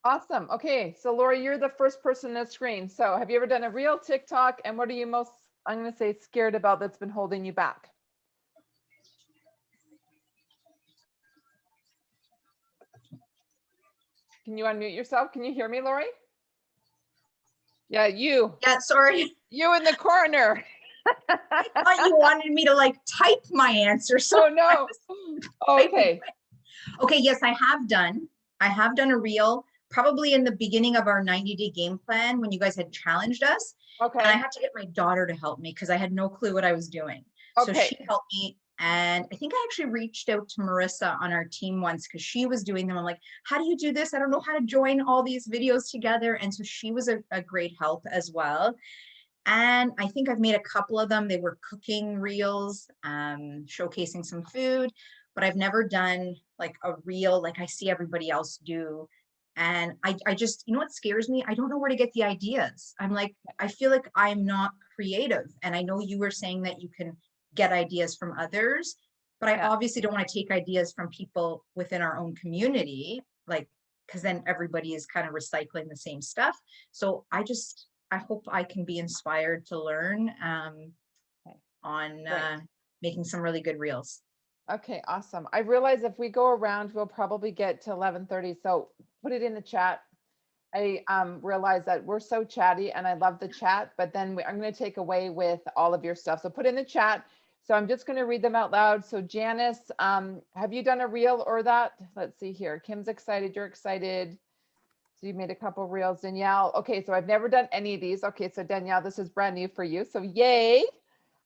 Awesome. Okay, so Lori, you're the first person on the screen. So have you ever done a reel, TikTok, and what are you most, I'm going to say, scared about that's been holding you back? Can you unmute yourself? Can you hear me, Lori? Yeah, you. Yeah, sorry. You in the corner. I thought you wanted me to like type my answer. So Oh no. Okay. Okay, yes, I have done. I have done a reel probably in the beginning of our 90-day game plan when you guys had challenged us. And I Okay. had to get my daughter to help me because I had no clue what I was doing. So she Okay. helped me. And I think I actually reached out to Marissa on our team once because she was doing them. I'm like, how do you do this? I don't know how to join all these videos together. And so she was a great help as well. And I think I've made a couple of them. They were cooking reels, showcasing some food, but I've never done like a reel like I see everybody else do. And I just, you know what scares me? I don't know where to get the ideas. I'm like, I feel like I'm not creative. And I know you were saying that you can get ideas from others, but I Yeah. obviously don't want to take ideas from people within our own community, like, because then everybody is kind of recycling the same stuff. So I hope I can be inspired to learn Okay. on Great. making some really good reels. Okay, awesome. I realize if we go around, we'll probably get to 11:30. So put it in the chat. I realize that we're so chatty and I love the chat, but then I'm going to take away with all of your stuff. So put in the chat. So I'm just going to read them out loud. So Janice, have you done a reel or that? Let's see here. Kim's excited. You're excited. So you made a couple reels. Danielle. Okay, so I've never done any of these. Okay, so Danielle, this is brand new for you. So yay.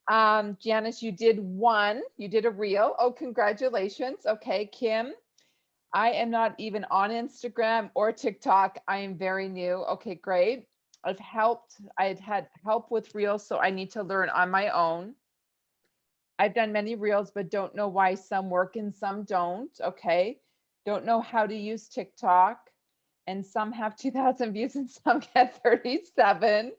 Janice, you did one. You did a reel. Oh, congratulations. Okay, Kim. I am not even on Instagram or TikTok. I am very new. Okay, great. I've had help with reels, so I need to learn on my own. I've done many reels, but don't know why some work and some don't. Okay. Don't know how to use TikTok. And some have 2,000 views and some get 37.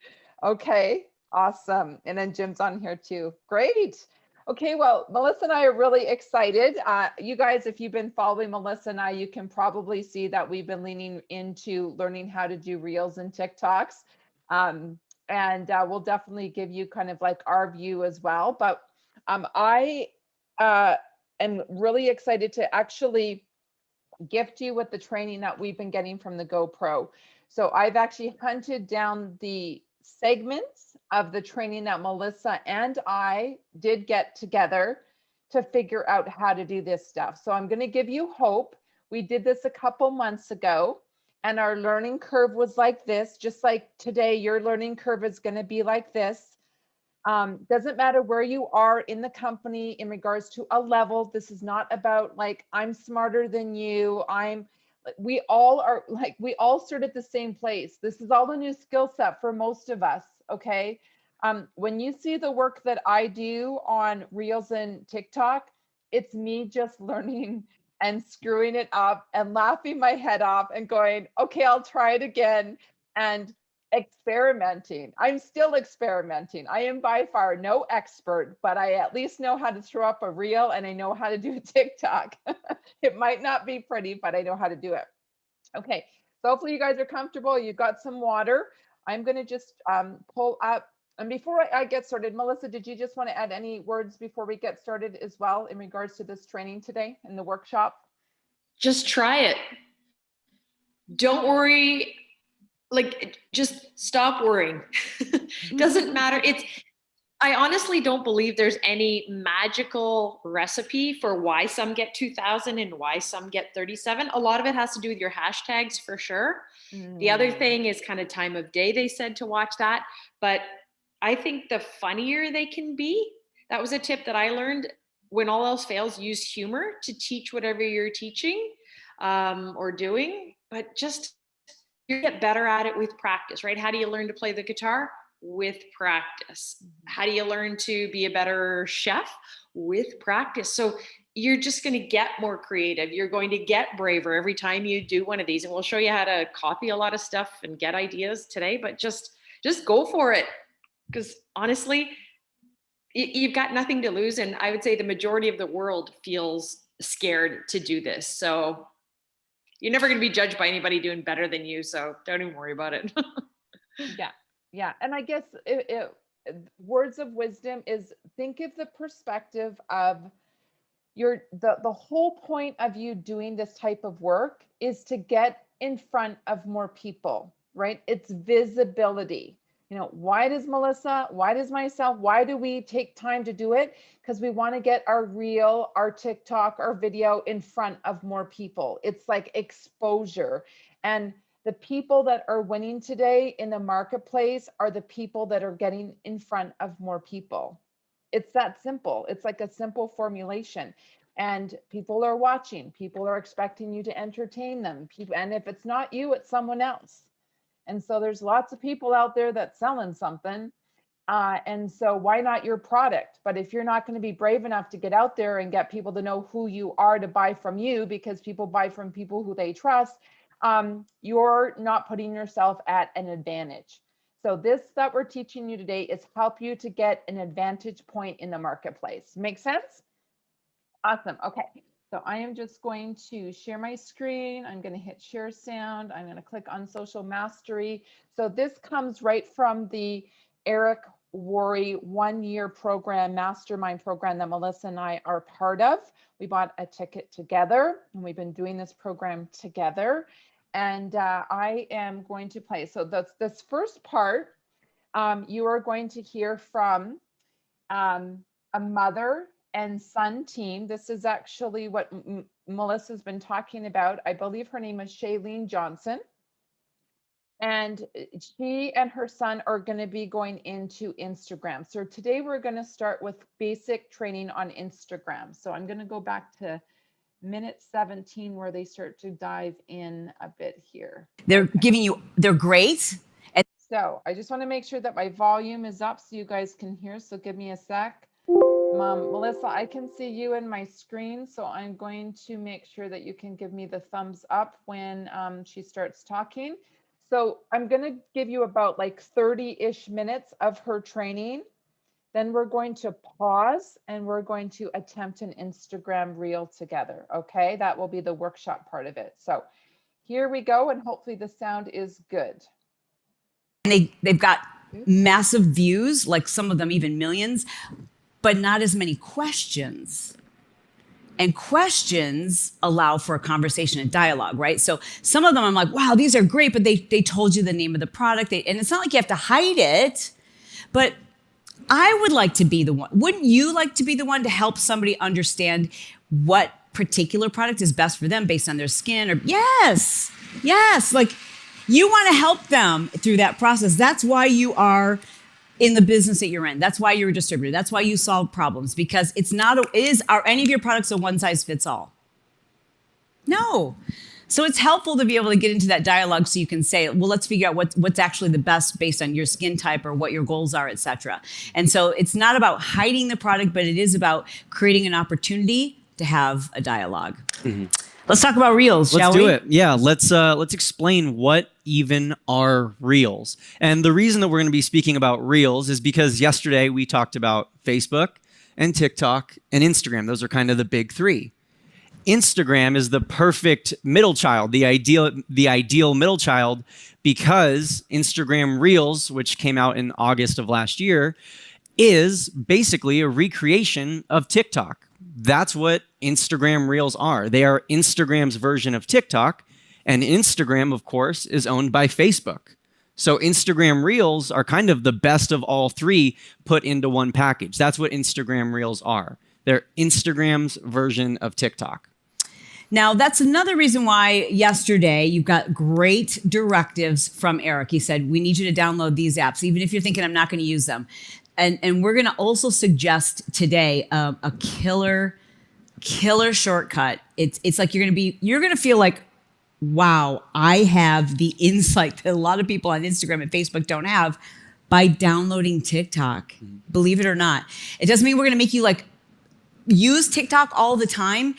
Okay, awesome. And then Jim's on here too. Great. Okay, well, Melissa and I are really excited. You guys, if you've been following Melissa and I, you can probably see that we've been leaning into learning how to do reels and TikToks. And we'll definitely give you kind of like our view as well. But I am really excited to actually gift you with the training that we've been getting from the GoPro. So I've actually hunted down the segments of the training that Melissa and I did get together to figure out how to do this stuff. So I'm going to give you hope. We did this a couple months ago and our learning curve was like this, just like today, your learning curve is going to be like this. Doesn't matter where you are in the company in regards to a level. This is not about like, I'm smarter than you. We all are like, we all start at the same place. This is all a new skill set for most of us. Okay. When you see the work that I do on Reels and TikTok, it's me just learning and screwing it up and laughing my head off and going, okay, I'll try it again. And experimenting. I'm still experimenting. I am by far no expert, but I at least know how to throw up a reel and I know how to do a TikTok. It might not be pretty, but I know how to do it. Okay, so hopefully you guys are comfortable. You've got some water. I'm going to just pull up. And before I get started, Melissa, did you just want to add any words before we get started as well in regards to this training today in the workshop? Just try it. Don't worry. Like, just stop worrying. Doesn't matter. I honestly don't believe there's any magical recipe for why some get 2000 and why some get 37. A lot of it has to do with your hashtags for sure. The other thing is kind of time of day, they said to watch that. But I think the funnier they can be, that was a tip that I learned. When all else fails, use humor to teach whatever you're teaching or doing. But just you get better at it with practice, right? How do you learn to play the guitar? With practice. How do you learn to be a better chef? With practice. So you're just going to get more creative. You're going to get braver every time you do one of these. And we'll show you how to copy a lot of stuff and get ideas today, but just go for it. Because honestly, you've got nothing to lose. And I would say the majority of the world feels scared to do this. So You're never going to be judged by anybody doing better than you. So don't even worry about it. Yeah, yeah. And I guess words of wisdom is think of the perspective of the whole point of you doing this type of work is to get in front of more people, right? It's visibility. You know, why does Melissa, why does myself, why do we take time to do it? Because we want to get our reel, our TikTok, our video in front of more people. It's like exposure. And the people that are winning today in the marketplace are the people that are getting in front of more people. It's that simple. It's like a simple formulation. And people are watching. People are expecting you to entertain them. And if it's not you, it's someone else. And so there's lots of people out there that's selling something. And so why not your product? But if you're not going to be brave enough to get out there and get people to know who you are to buy from you, because people buy from people who they trust, you're not putting yourself at an advantage. So this that we're teaching you today is help you to get an advantage point in the marketplace. Make sense? Awesome. Okay. So I am just going to share my screen. I'm going to hit share sound. I'm going to click on social mastery. So this comes right from the Eric Worre 1-year program, mastermind program that Melissa and I are part of. We bought a ticket together and we've been doing this program together. And I am going to play. So this first part, you are going to hear from a mother and son team. This is actually what Melissa's been talking about. I believe her name is Shailene Johnson. And she and her son are going to be going into Instagram. So today we're going to start with basic training on Instagram. So I'm going to go back to minute 17 where they start to dive in a bit here. They're giving you, they're great. So I just want to make sure that my volume is up so you guys can hear. So give me a sec. Melissa, I can see you in my screen, so I'm going to make sure that you can give me the thumbs up when she starts talking. So I'm going to give you about like 30-ish minutes of her training. Then we're going to pause and we're going to attempt an Instagram reel together. Okay, that will be the workshop part of it. So here we go, and hopefully the sound is good. And they've got massive views, like some of them even millions, but not as many questions. And questions allow for a conversation and dialogue, right? So some of them I'm like, wow, these are great, but they told you the name of the product. And it's not like you have to hide it, but I would like to be the one. Wouldn't you like to be the one to help somebody understand what particular product is best for them based on their skin? Or yes, like you want to help them through that process. That's why you are in the business that you're in. That's why you're a distributor. That's why you solve problems, because are any of your products a one size fits all? No. So it's helpful to be able to get into that dialogue so you can say, well, let's figure out what's actually the best based on your skin type or what your goals are, et cetera. And so it's not about hiding the product, but it is about creating an opportunity to have a dialogue. Mm-hmm. Let's talk about reels, shall we? Let's do it. Yeah, let's explain what even are reels. And the reason that we're going to be speaking about reels is because yesterday we talked about Facebook and TikTok and Instagram. Those are kind of the big three. Instagram is the perfect middle child, the ideal middle child, because Instagram Reels, which came out in August of last year, is basically a recreation of TikTok. That's what Instagram Reels are. They are Instagram's version of TikTok, and Instagram, of course, is owned by Facebook. So Instagram Reels are kind of the best of all three put into one package. That's what Instagram Reels are. They're Instagram's version of TikTok. Now, that's another reason why yesterday you got great directives from Eric. He said, we need you to download these apps, even if you're thinking I'm not going to use them. And we're going to also suggest today a killer shortcut. It's like you're going to feel like, wow, I have the insight that a lot of people on Instagram and Facebook don't have by downloading TikTok. Believe it or not. It doesn't mean we're going to make you like use TikTok all the time,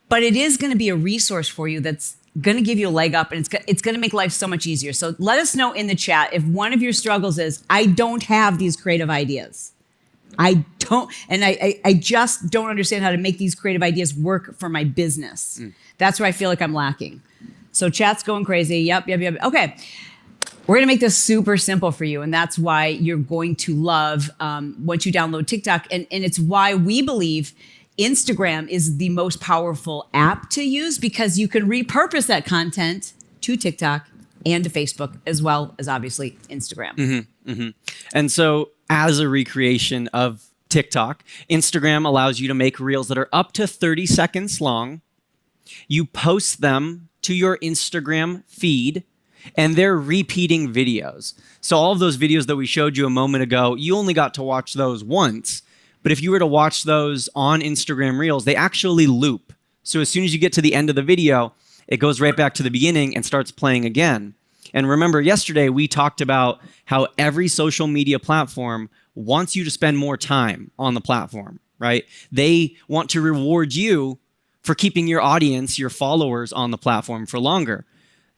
but it is going to be a resource for you that's going to give you a leg up, and it's going to make life so much easier. So let us know in the chat if one of your struggles is, I don't have these creative ideas. I don't, and I just don't understand how to make these creative ideas work for my business. That's where I feel like I'm lacking. So chat's going crazy. Yep. Okay. We're going to make this super simple for you. And that's why you're going to love once you download TikTok. And it's why we believe Instagram is the most powerful app to use, because you can repurpose that content to TikTok and to Facebook, as well as obviously Instagram. And so, as a recreation of TikTok, Instagram allows you to make reels that are up to 30 seconds long. You post them to your Instagram feed, and they're repeating videos. So all of those videos that we showed you a moment ago, you only got to watch those once. But if you were to watch those on Instagram Reels, they actually loop. So as soon as you get to the end of the video, it goes right back to the beginning and starts playing again. And remember, yesterday we talked about how every social media platform wants you to spend more time on the platform, right? They want to reward you for keeping your audience, your followers on the platform for longer.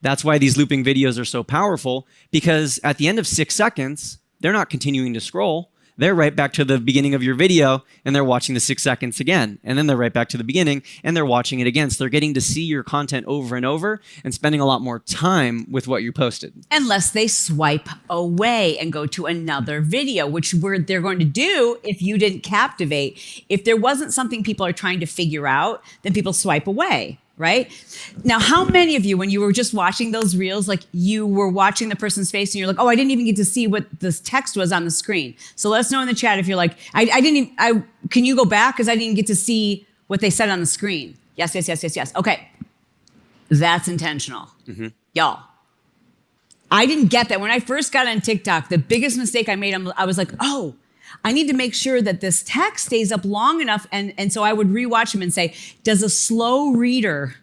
That's why these looping videos are so powerful, because at the end of 6 seconds, they're not continuing to scroll. They're right back to the beginning of your video, and they're watching the 6 seconds again. And then they're right back to the beginning, and they're watching it again. So they're getting to see your content over and over and spending a lot more time with what you posted. Unless they swipe away and go to another video, which they're going to do if you didn't captivate. If there wasn't something people are trying to figure out, then people swipe away. Right? Now, how many of you, when you were just watching those reels, like you were watching the person's face and you're like, oh, I didn't even get to see what this text was on the screen. So let us know in the chat if you're like, can you go back? Because I didn't get to see what they said on the screen. Yes. Okay. That's intentional. Y'all. I didn't get that. When I first got on TikTok, the biggest mistake I made, I was like, oh, I need to make sure that this text stays up long enough. And so I would rewatch them and say, does a slow reader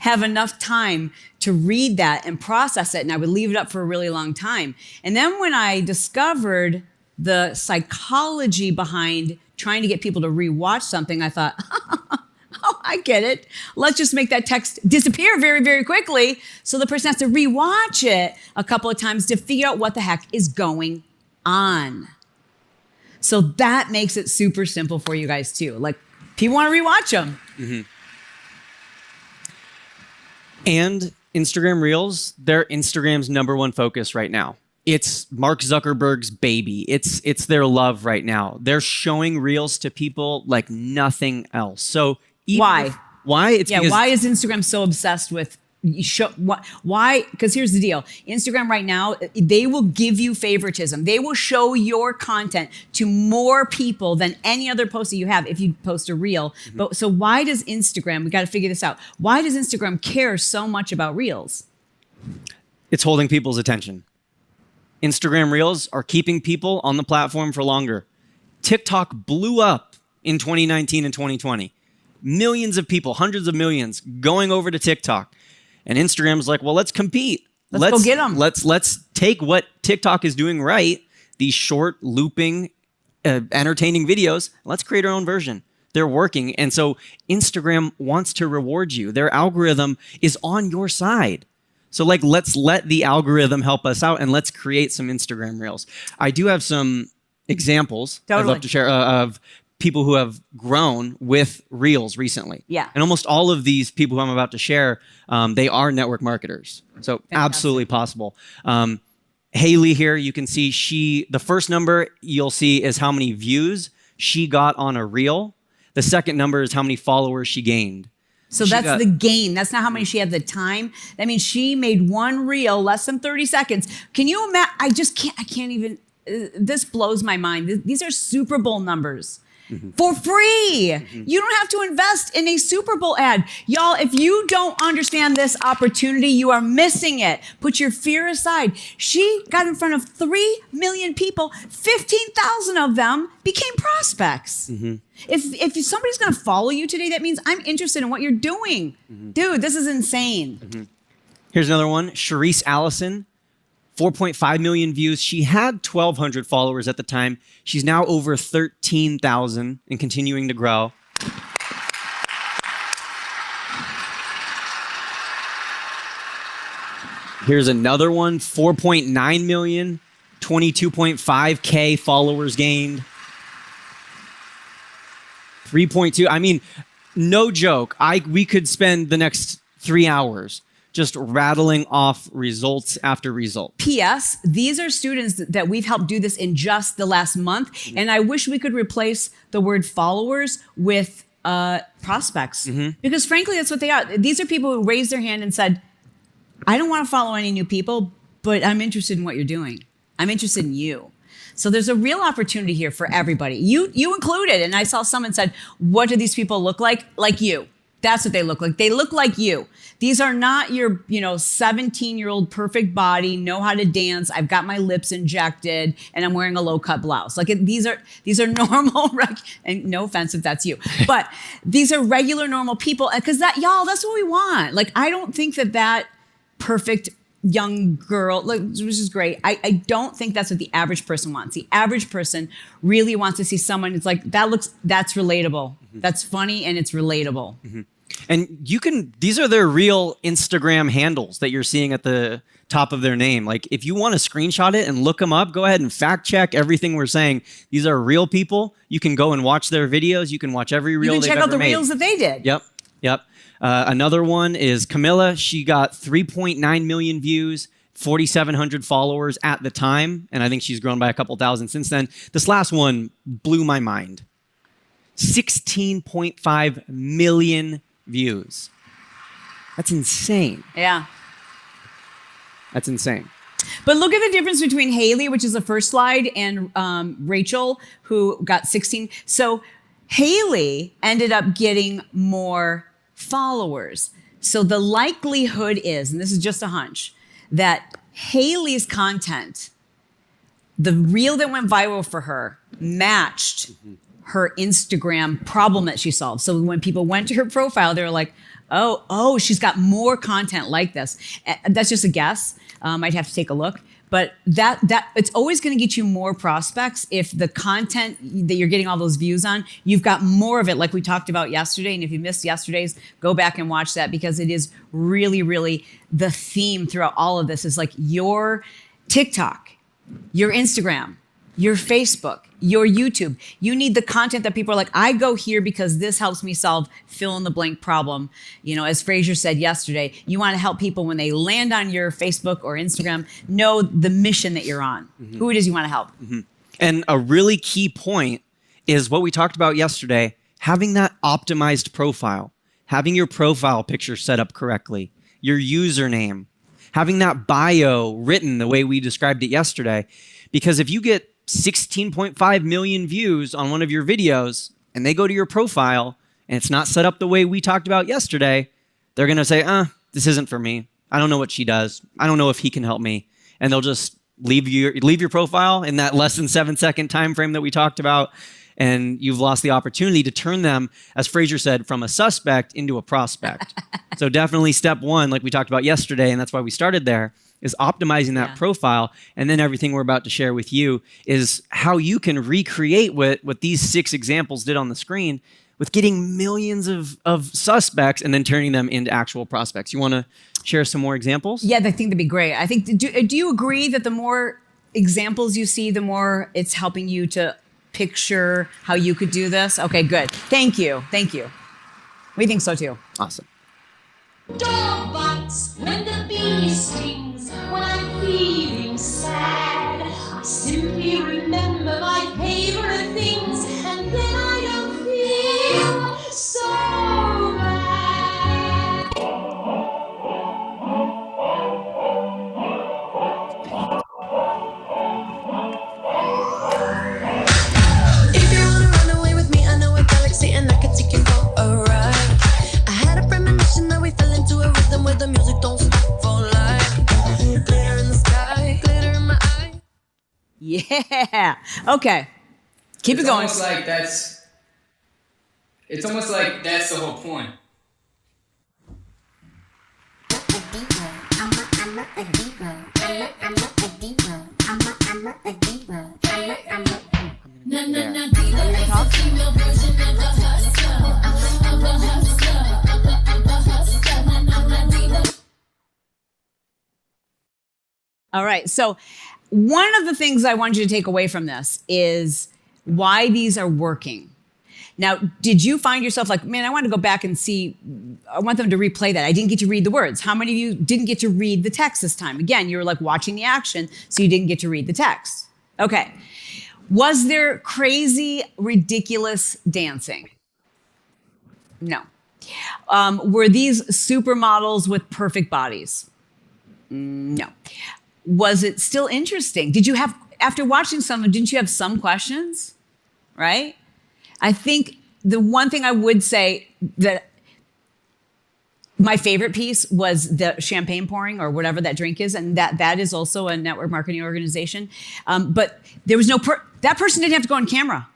have enough time to read that and process it? And I would leave it up for a really long time. And then when I discovered the psychology behind trying to get people to rewatch something, I thought, oh, I get it. Let's just make that text disappear very, very quickly. So the person has to rewatch it a couple of times to figure out what the heck is going on. So that makes it super simple for you guys too. Like, people want to rewatch them. And Instagram Reels, they're Instagram's #1 focus right now. It's Mark Zuckerberg's baby. It's their love right now. They're showing Reels to people like nothing else. So why? Why? It's because why is Instagram so obsessed with why? Because here's the deal. Instagram right now, they will give you favoritism. They will show your content to more people than any other post that you have if you post a reel. But so why does Instagram, we got to figure this out. Why does Instagram care so much about Reels? it's holding people's attention. Instagram Reels are keeping people on the platform for longer. TikTok blew up in 2019 and 2020. Millions of people, hundreds of millions, going over to TikTok. And Instagram's like, well, let's compete. Let's go get them. Let's take what TikTok is doing right, these short, looping, entertaining videos. Let's create our own version. They're working. And so Instagram wants to reward you. Their algorithm is on your side. So let's let the algorithm help us out and let's create some Instagram Reels. I do have some examples I'd love to share of people who have grown with Reels recently. Yeah. And almost all of these people who I'm about to share, they are network marketers. So fantastic. Absolutely possible. Haley here, you can see the first number you'll see is how many views she got on a reel. The second number is how many followers she gained. So that's the gain. That's not how many she had the time. That means she made one reel, less than 30 seconds. Can you imagine? I can't even, this blows my mind. These are Super Bowl numbers. For free. You don't have to invest in a Super Bowl ad. Y'all, if you don't understand this opportunity, you are missing it. Put your fear aside. She got in front of 3 million people. 15,000 of them became prospects. If somebody's going to follow you today, that means I'm interested in what you're doing. Dude, this is insane. Here's another one. Charisse Allison. 4.5 million views. She had 1,200 followers at the time. She's now over 13,000 and continuing to grow. Here's another one, 4.9 million. 22.5K followers gained. 3.2. I mean, no joke. We could spend the next 3 hours just rattling off results after result. P.S. These are students that we've helped do this in just the last month. And I wish we could replace the word followers with prospects. Because frankly, that's what they are. These are people who raised their hand and said, I don't want to follow any new people, but I'm interested in what you're doing. I'm interested in you. So there's a real opportunity here for everybody. You included. And I saw someone said, what do these people look like? Like you. That's what they look like. They look like you. These are not your, 17-year-old perfect body, know how to dance. I've got my lips injected and I'm wearing a low cut blouse. Like these are normal, and no offense if that's you, but these are regular, normal people. Cause that's what we want. Like, I don't think that perfect young girl, which is great. I don't think that's what the average person wants. The average person really wants to see someone. It's like, that's relatable. That's funny and it's relatable. And these are their real Instagram handles that you're seeing at the top of their name. Like, if you want to screenshot it and look them up, go ahead and fact check everything we're saying. These are real people. You can go and watch their videos. You can watch every reel they've ever made. You can check out the reels that they did. Yep. Another one is Camilla. She got 3.9 million views, 4,700 followers at the time. And I think she's grown by a couple thousand since then. This last one blew my mind. 16.5 million views. That's insane. Yeah. That's insane. But look at the difference between Haley, which is the first slide, and Rachel, who got 16. So Haley ended up getting more followers. So the likelihood is, and this is just a hunch, that Haley's content, the reel that went viral for her, matched her Instagram problem that she solved. So when people went to her profile, they were like, oh, she's got more content like this. That's just a guess. I'd have to take a look. But that it's always going to get you more prospects if the content that you're getting all those views on, you've got more of it, like we talked about yesterday. And if you missed yesterday's, go back and watch that, because it is really, really the theme throughout all of this is like your TikTok, your Instagram, your Facebook, your YouTube. You need the content that people are like, I go here because this helps me solve fill in the blank problem. As Fraser said yesterday, you want to help people when they land on your Facebook or Instagram, know the mission that you're on, who it is you want to help. And a really key point is what we talked about yesterday, having that optimized profile, having your profile picture set up correctly, your username, having that bio written the way we described it yesterday. Because if you get 16.5 million views on one of your videos and they go to your profile and it's not set up the way we talked about yesterday, they're going to say, this isn't for me. I don't know what she does. I don't know if he can help me. And they'll just leave your profile in that less than 7-second time frame that we talked about. And you've lost the opportunity to turn them, as Fraser said, from a suspect into a prospect. So definitely step one, like we talked about yesterday, and that's why we started there, is optimizing that profile. And then everything we're about to share with you is how you can recreate what these 6 examples did on the screen with getting millions of suspects and then turning them into actual prospects. You want to share some more examples? Yeah, I think that'd be great. I think, do you agree that the more examples you see, the more it's helping you to picture how you could do this? Okay, good. Thank you. We think so too. Awesome. Dog bites when the bee stings. When I'm feeling sad, I simply remember my favorite things, and then I don't feel so bad. If you wanna run away with me, I know a galaxy and I can take you for a ride. I had a premonition that we fell into a rhythm where the music don't stop for life. Glitter in the sky, glitter in my eye. Yeah. Okay. Keep it going. It's almost like that's the whole point. Na na na, diva, that's the female version of the hustler, of the hustler, of the hustler. Na na na, diva. All right. So one of the things I want you to take away from this is why these are working. Now, did you find yourself like, man, I want to go back and see, I want them to replay that. I didn't get to read the words. How many of you didn't get to read the text this time? Again, you were like watching the action, so you didn't get to read the text. Okay. Was there crazy, ridiculous dancing? No. Were these supermodels with perfect bodies? No. Was it still interesting? Did you have, after watching some, didn't you have some questions? Right? I think the one thing I would say that my favorite piece was the champagne pouring or whatever that drink is. And that is also a network marketing organization. But there was that person didn't have to go on camera.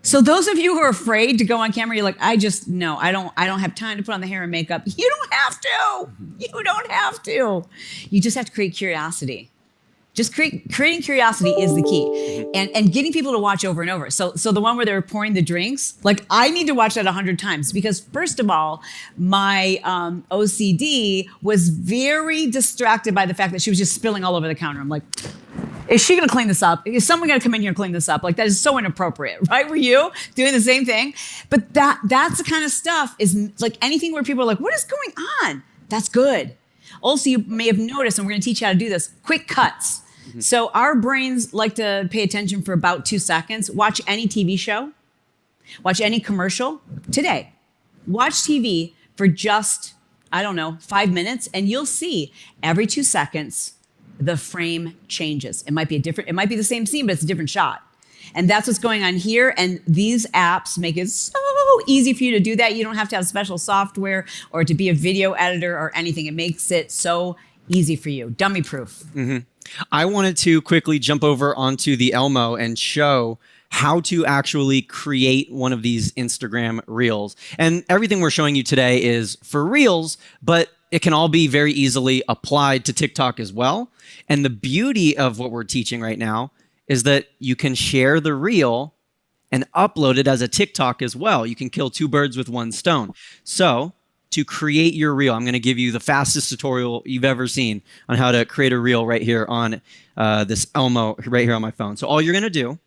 So those of you who are afraid to go on camera, you're like, I don't have time to put on the hair and makeup. You don't have to. You don't have to. You just have to create curiosity. Just creating curiosity is the key, and getting people to watch over and over. So the one where they were pouring the drinks, like I need to watch that 100 times because first of all, my OCD was very distracted by the fact that she was just spilling all over the counter. I'm like, is she going to clean this up? Is someone going to come in here and clean this up? Like that is so inappropriate, right? Were you doing the same thing? But that's the kind of stuff is like anything where people are like, what is going on? That's good. Also, you may have noticed, and we're going to teach you how to do this, quick cuts. So our brains like to pay attention for about 2 seconds. Watch any TV show, watch any commercial today. Watch TV for just, 5 minutes, and you'll see every 2 seconds, the frame changes. It might be the same scene, but it's a different shot. And that's what's going on here. And these apps make it so easy for you to do that. You don't have to have special software or to be a video editor or anything. It makes it so easy for you. Dummy proof. Mm-hmm. I wanted to quickly jump over onto the Elmo and show how to actually create one of these Instagram reels. And everything we're showing you today is for reels, but it can all be very easily applied to TikTok as well. And the beauty of what we're teaching right now is that you can share the reel and upload it as a TikTok as well. You can kill two birds with one stone. So to create your reel, I'm going to give you the fastest tutorial you've ever seen on how to create a reel right here on this Elmo right here on my phone. So all you're going to do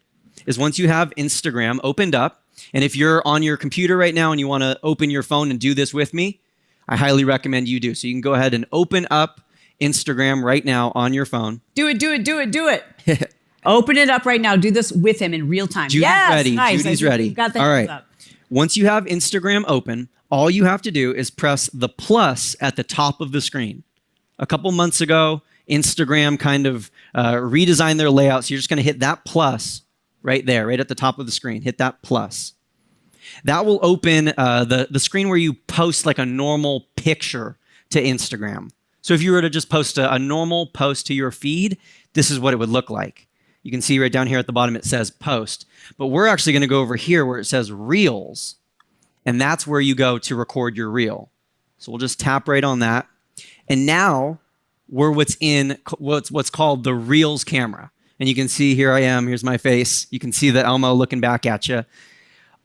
is once you have Instagram opened up, and if you're on your computer right now and you want to open your phone and do this with me, I highly recommend you do. So you can go ahead and open up Instagram right now on your phone. Do it. Open it up right now. Do this with him in real time. Judy's ready. Nice. Judy's ready. Got that all right. up. Once you have Instagram open, all you have to do is press the plus at the top of the screen. A couple months ago, Instagram kind of redesigned their layout. So you're just going to hit that plus right there, right at the top of the screen. Hit that plus. That will open the screen where you post like a normal picture to Instagram. So if you were to just post a normal post to your feed, this is what it would look like. You can see right down here at the bottom, it says post. But we're actually going to go over here where it says reels. And that's where you go to record your reel. So we'll just tap right on that. And now we're what's called the Reels camera. And you can see here I am, here's my face. You can see the Elmo looking back at you.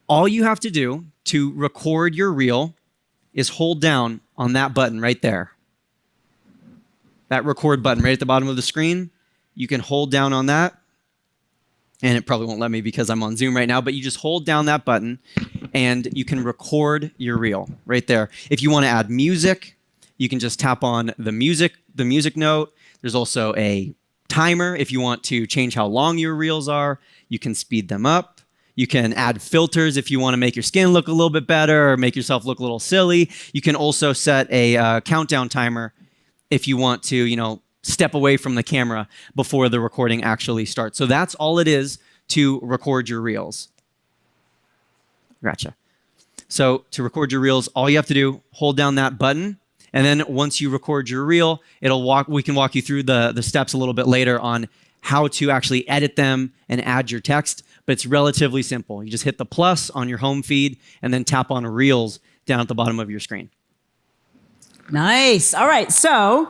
All you have to do to record your reel is hold down on that button right there. That record button right at the bottom of the screen. You can hold down on that. And it probably won't let me because I'm on Zoom right now, but you just hold down that button and you can record your reel right there. If you want to add music, you can just tap on the music note. There's also a timer. If you want to change how long your reels are, you can speed them up. You can add filters if you want to make your skin look a little bit better or make yourself look a little silly. You can also set a countdown timer if you want to, step away from the camera before the recording actually starts. So that's all it is to record your reels. Gotcha. So to record your reels, all you have to do, hold down that button. And then once you record your reel, we can walk you through the steps a little bit later on how to actually edit them and add your text. But it's relatively simple. You just hit the plus on your home feed and then tap on reels down at the bottom of your screen. Nice. All right. So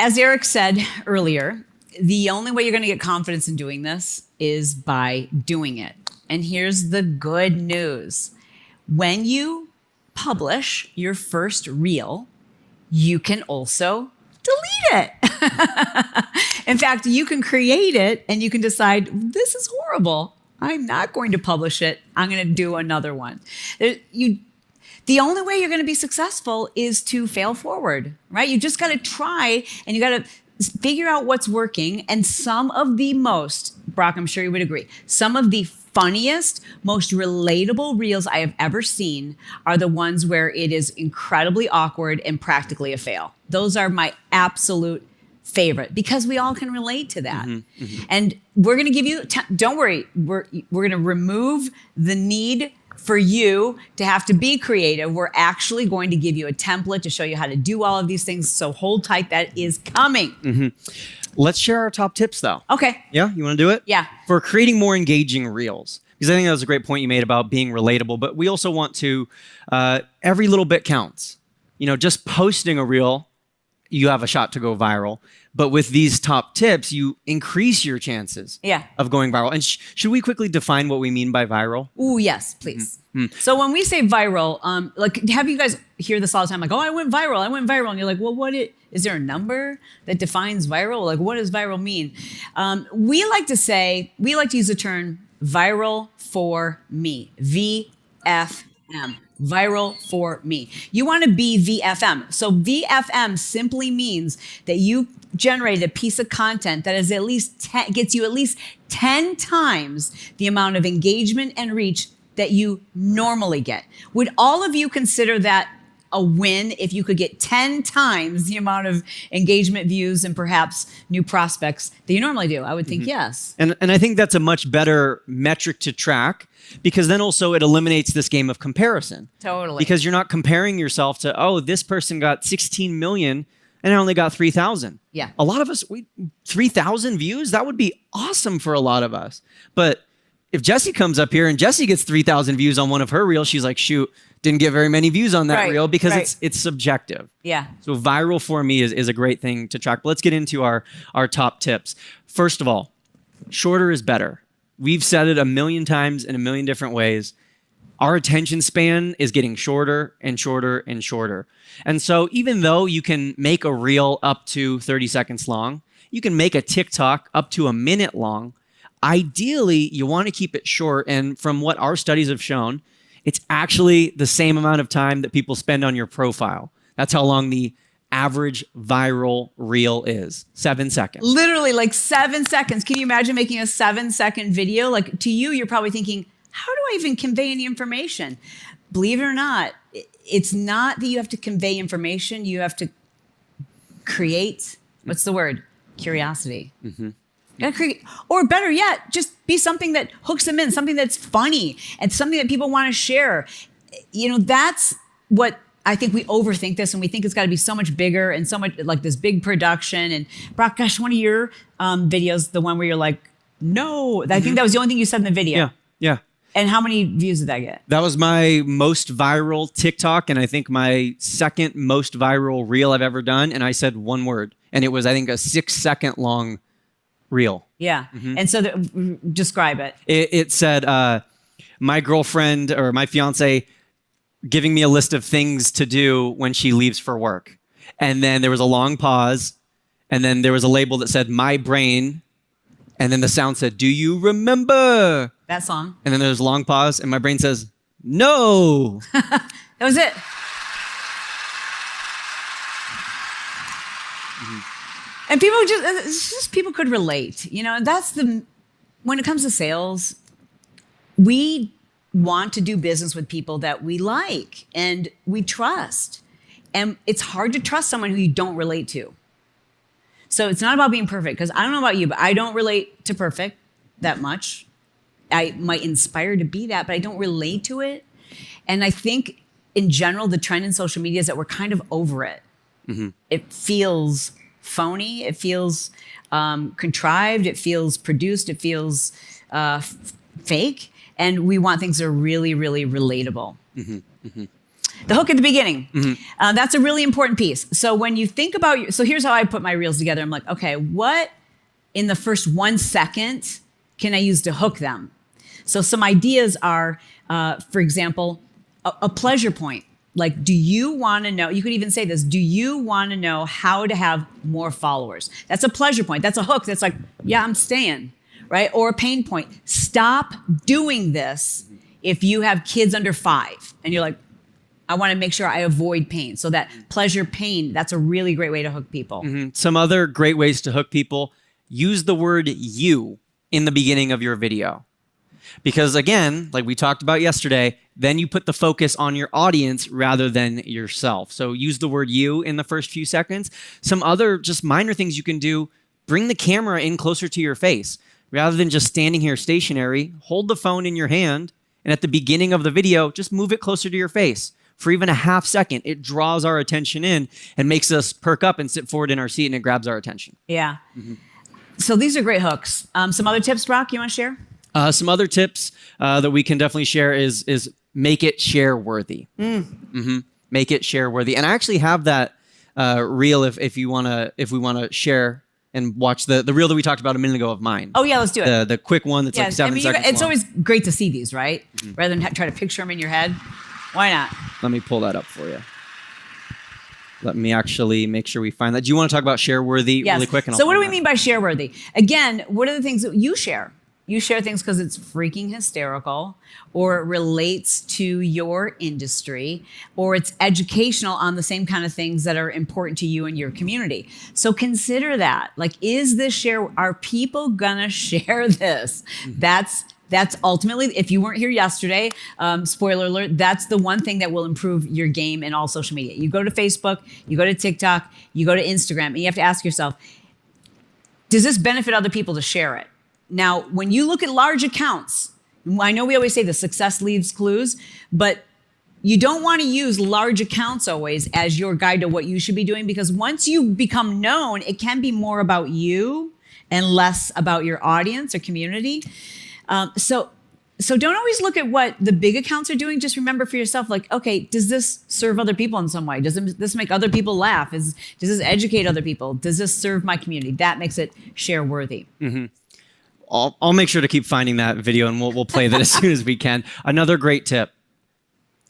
as Eric said earlier, the only way you're going to get confidence in doing this is by doing it. And here's the good news. When you publish your first reel, you can also delete it. In fact, you can create it and you can decide, this is horrible. I'm not going to publish it. I'm going to do another one. The only way you're going to be successful is to fail forward, right? You just got to try and you got to figure out what's working. And some of the most, Brock, I'm sure you would agree, some of the funniest, most relatable reels I have ever seen are the ones where it is incredibly awkward and practically a fail. Those are my absolute favorite because we all can relate to that. And we're going to give you, don't worry, we're going to remove the need for you to have to be creative. We're actually going to give you a template to show you how to do all of these things. So hold tight, that is coming. Let's share our top tips though. Okay. Yeah, you want to do it? Yeah. For creating more engaging reels. Because I think that was a great point you made about being relatable, but we also want to, every little bit counts. You know, just posting a reel, you have a shot to go viral. But with these top tips, you increase your chances of going viral. And should we quickly define what we mean by viral? Ooh, yes, please. So when we say viral, like, have you guys hear this all the time? Like, oh, I went viral. And you're like, well, is there a number that defines viral? Like, what does viral mean? We like to use the term viral for me, VFM. Viral for me. You want to be VFM. So VFM simply means that you generate a piece of content that is gets you at least 10 times the amount of engagement and reach that you normally get. Would all of you consider that a win if you could get 10 times the amount of engagement, views, and perhaps new prospects that you normally do? I would think yes. And I think that's a much better metric to track because then also it eliminates this game of comparison. Totally. Because you're not comparing yourself to, oh, this person got 16 million and I only got 3,000. Yeah. A lot of us, 3,000 views, that would be awesome for a lot of us. But if Jessie comes up here and Jessie gets 3,000 views on one of her reels, she's like, shoot, didn't get very many views on that reel because it's subjective. Yeah. So viral for me is a great thing to track. But let's get into our top tips. First of all, shorter is better. We've said it a million times in a million different ways. Our attention span is getting shorter and shorter and shorter. And so even though you can make a reel up to 30 seconds long, you can make a TikTok up to a minute long. Ideally, you want to keep it short. And from what our studies have shown, it's actually the same amount of time that people spend on your profile. That's how long the average viral reel is. 7 seconds. Literally like 7 seconds. Can you imagine making a 7-second video? Like to you, you're probably thinking, how do I even convey any information? Believe it or not, it's not that you have to convey information. You have to create, what's the word? Curiosity. You gotta create, or better yet, just be something that hooks them in, something that's funny and something that people want to share. You know, that's what I think we overthink this and we think it's got to be so much bigger and so much like this big production. And Brock, gosh, one of your videos, the one where you're like, no, I think that was the only thing you said in the video. Yeah. And how many views did that get? That was my most viral TikTok and I think my second most viral reel I've ever done. And I said one word and it was, I think, a 6-second long reel. Yeah. And so describe it. It said, my girlfriend or my fiance giving me a list of things to do when she leaves for work. And then there was a long pause. And then there was a label that said, my brain. And then the sound said, do you remember? That song. And then there's a long pause. And my brain says, no. That was it. And people it's just people could relate, you know, and that's when it comes to sales, we want to do business with people that we like and we trust. And it's hard to trust someone who you don't relate to. So it's not about being perfect, because I don't know about you, but I don't relate to perfect that much. I might inspire to be that, but I don't relate to it. And I think in general, the trend in social media is that we're kind of over it. It feels phony. It feels contrived. It feels produced. It feels fake. And we want things that are really, really relatable. The hook at the beginning. That's a really important piece. So when you think about, so here's how I put my reels together. I'm like, okay, what in the first 1 second can I use to hook them? So some ideas are, for example, a pleasure point. Like, do you want to know? You could even say this. Do you want to know how to have more followers? That's a pleasure point. That's a hook. That's like, yeah, I'm staying, right? Or a pain point. Stop doing this if you have kids under 5 and you're like, I want to make sure I avoid pain. So that pleasure pain, that's a really great way to hook people. Some other great ways to hook people: use the word you in the beginning of your video. Because again, like we talked about yesterday, then you put the focus on your audience rather than yourself. So use the word you in the first few seconds. Some other just minor things you can do: bring the camera in closer to your face. Rather than just standing here stationary, hold the phone in your hand, and at the beginning of the video, just move it closer to your face. For even a half second, it draws our attention in and makes us perk up and sit forward in our seat, and it grabs our attention. Yeah. So these are great hooks. Some other tips, Brock, you want to share? Some other tips that we can definitely share is make it share worthy. Make it share worthy. And I actually have that reel if we want to share and watch the reel that we talked about a minute ago of mine. Oh yeah, let's do it. The quick one that's like 7 seconds it's long. always great to see these, right? Rather than try to picture them in your head. Why not? Let me pull that up for you. Let me actually make sure we find that. Do you want to talk about share worthy really quick? And So what do we find mean by share worthy? Again, what are the things that you share? You share things because it's freaking hysterical, or it relates to your industry, or it's educational on the same kind of things that are important to you and your community. So consider that. Like, is this share? Are people gonna share this? That's ultimately, if you weren't here yesterday, spoiler alert, that's the one thing that will improve your game in all social media. You go to Facebook, you go to TikTok, you go to Instagram, and you have to ask yourself, does this benefit other people to share it? Now, when you look at large accounts, I know we always say the success leaves clues, but you don't want to use large accounts always as your guide to what you should be doing, because once you become known, it can be more about you and less about your audience or community. So don't always look at what the big accounts are doing. Just remember for yourself, like, okay, does this serve other people in some way? Does this make other people laugh? Does this educate other people? Does this serve my community? That makes it share worthy. I'll make sure to keep finding that video, and we'll play that as soon as we can. Another great tip: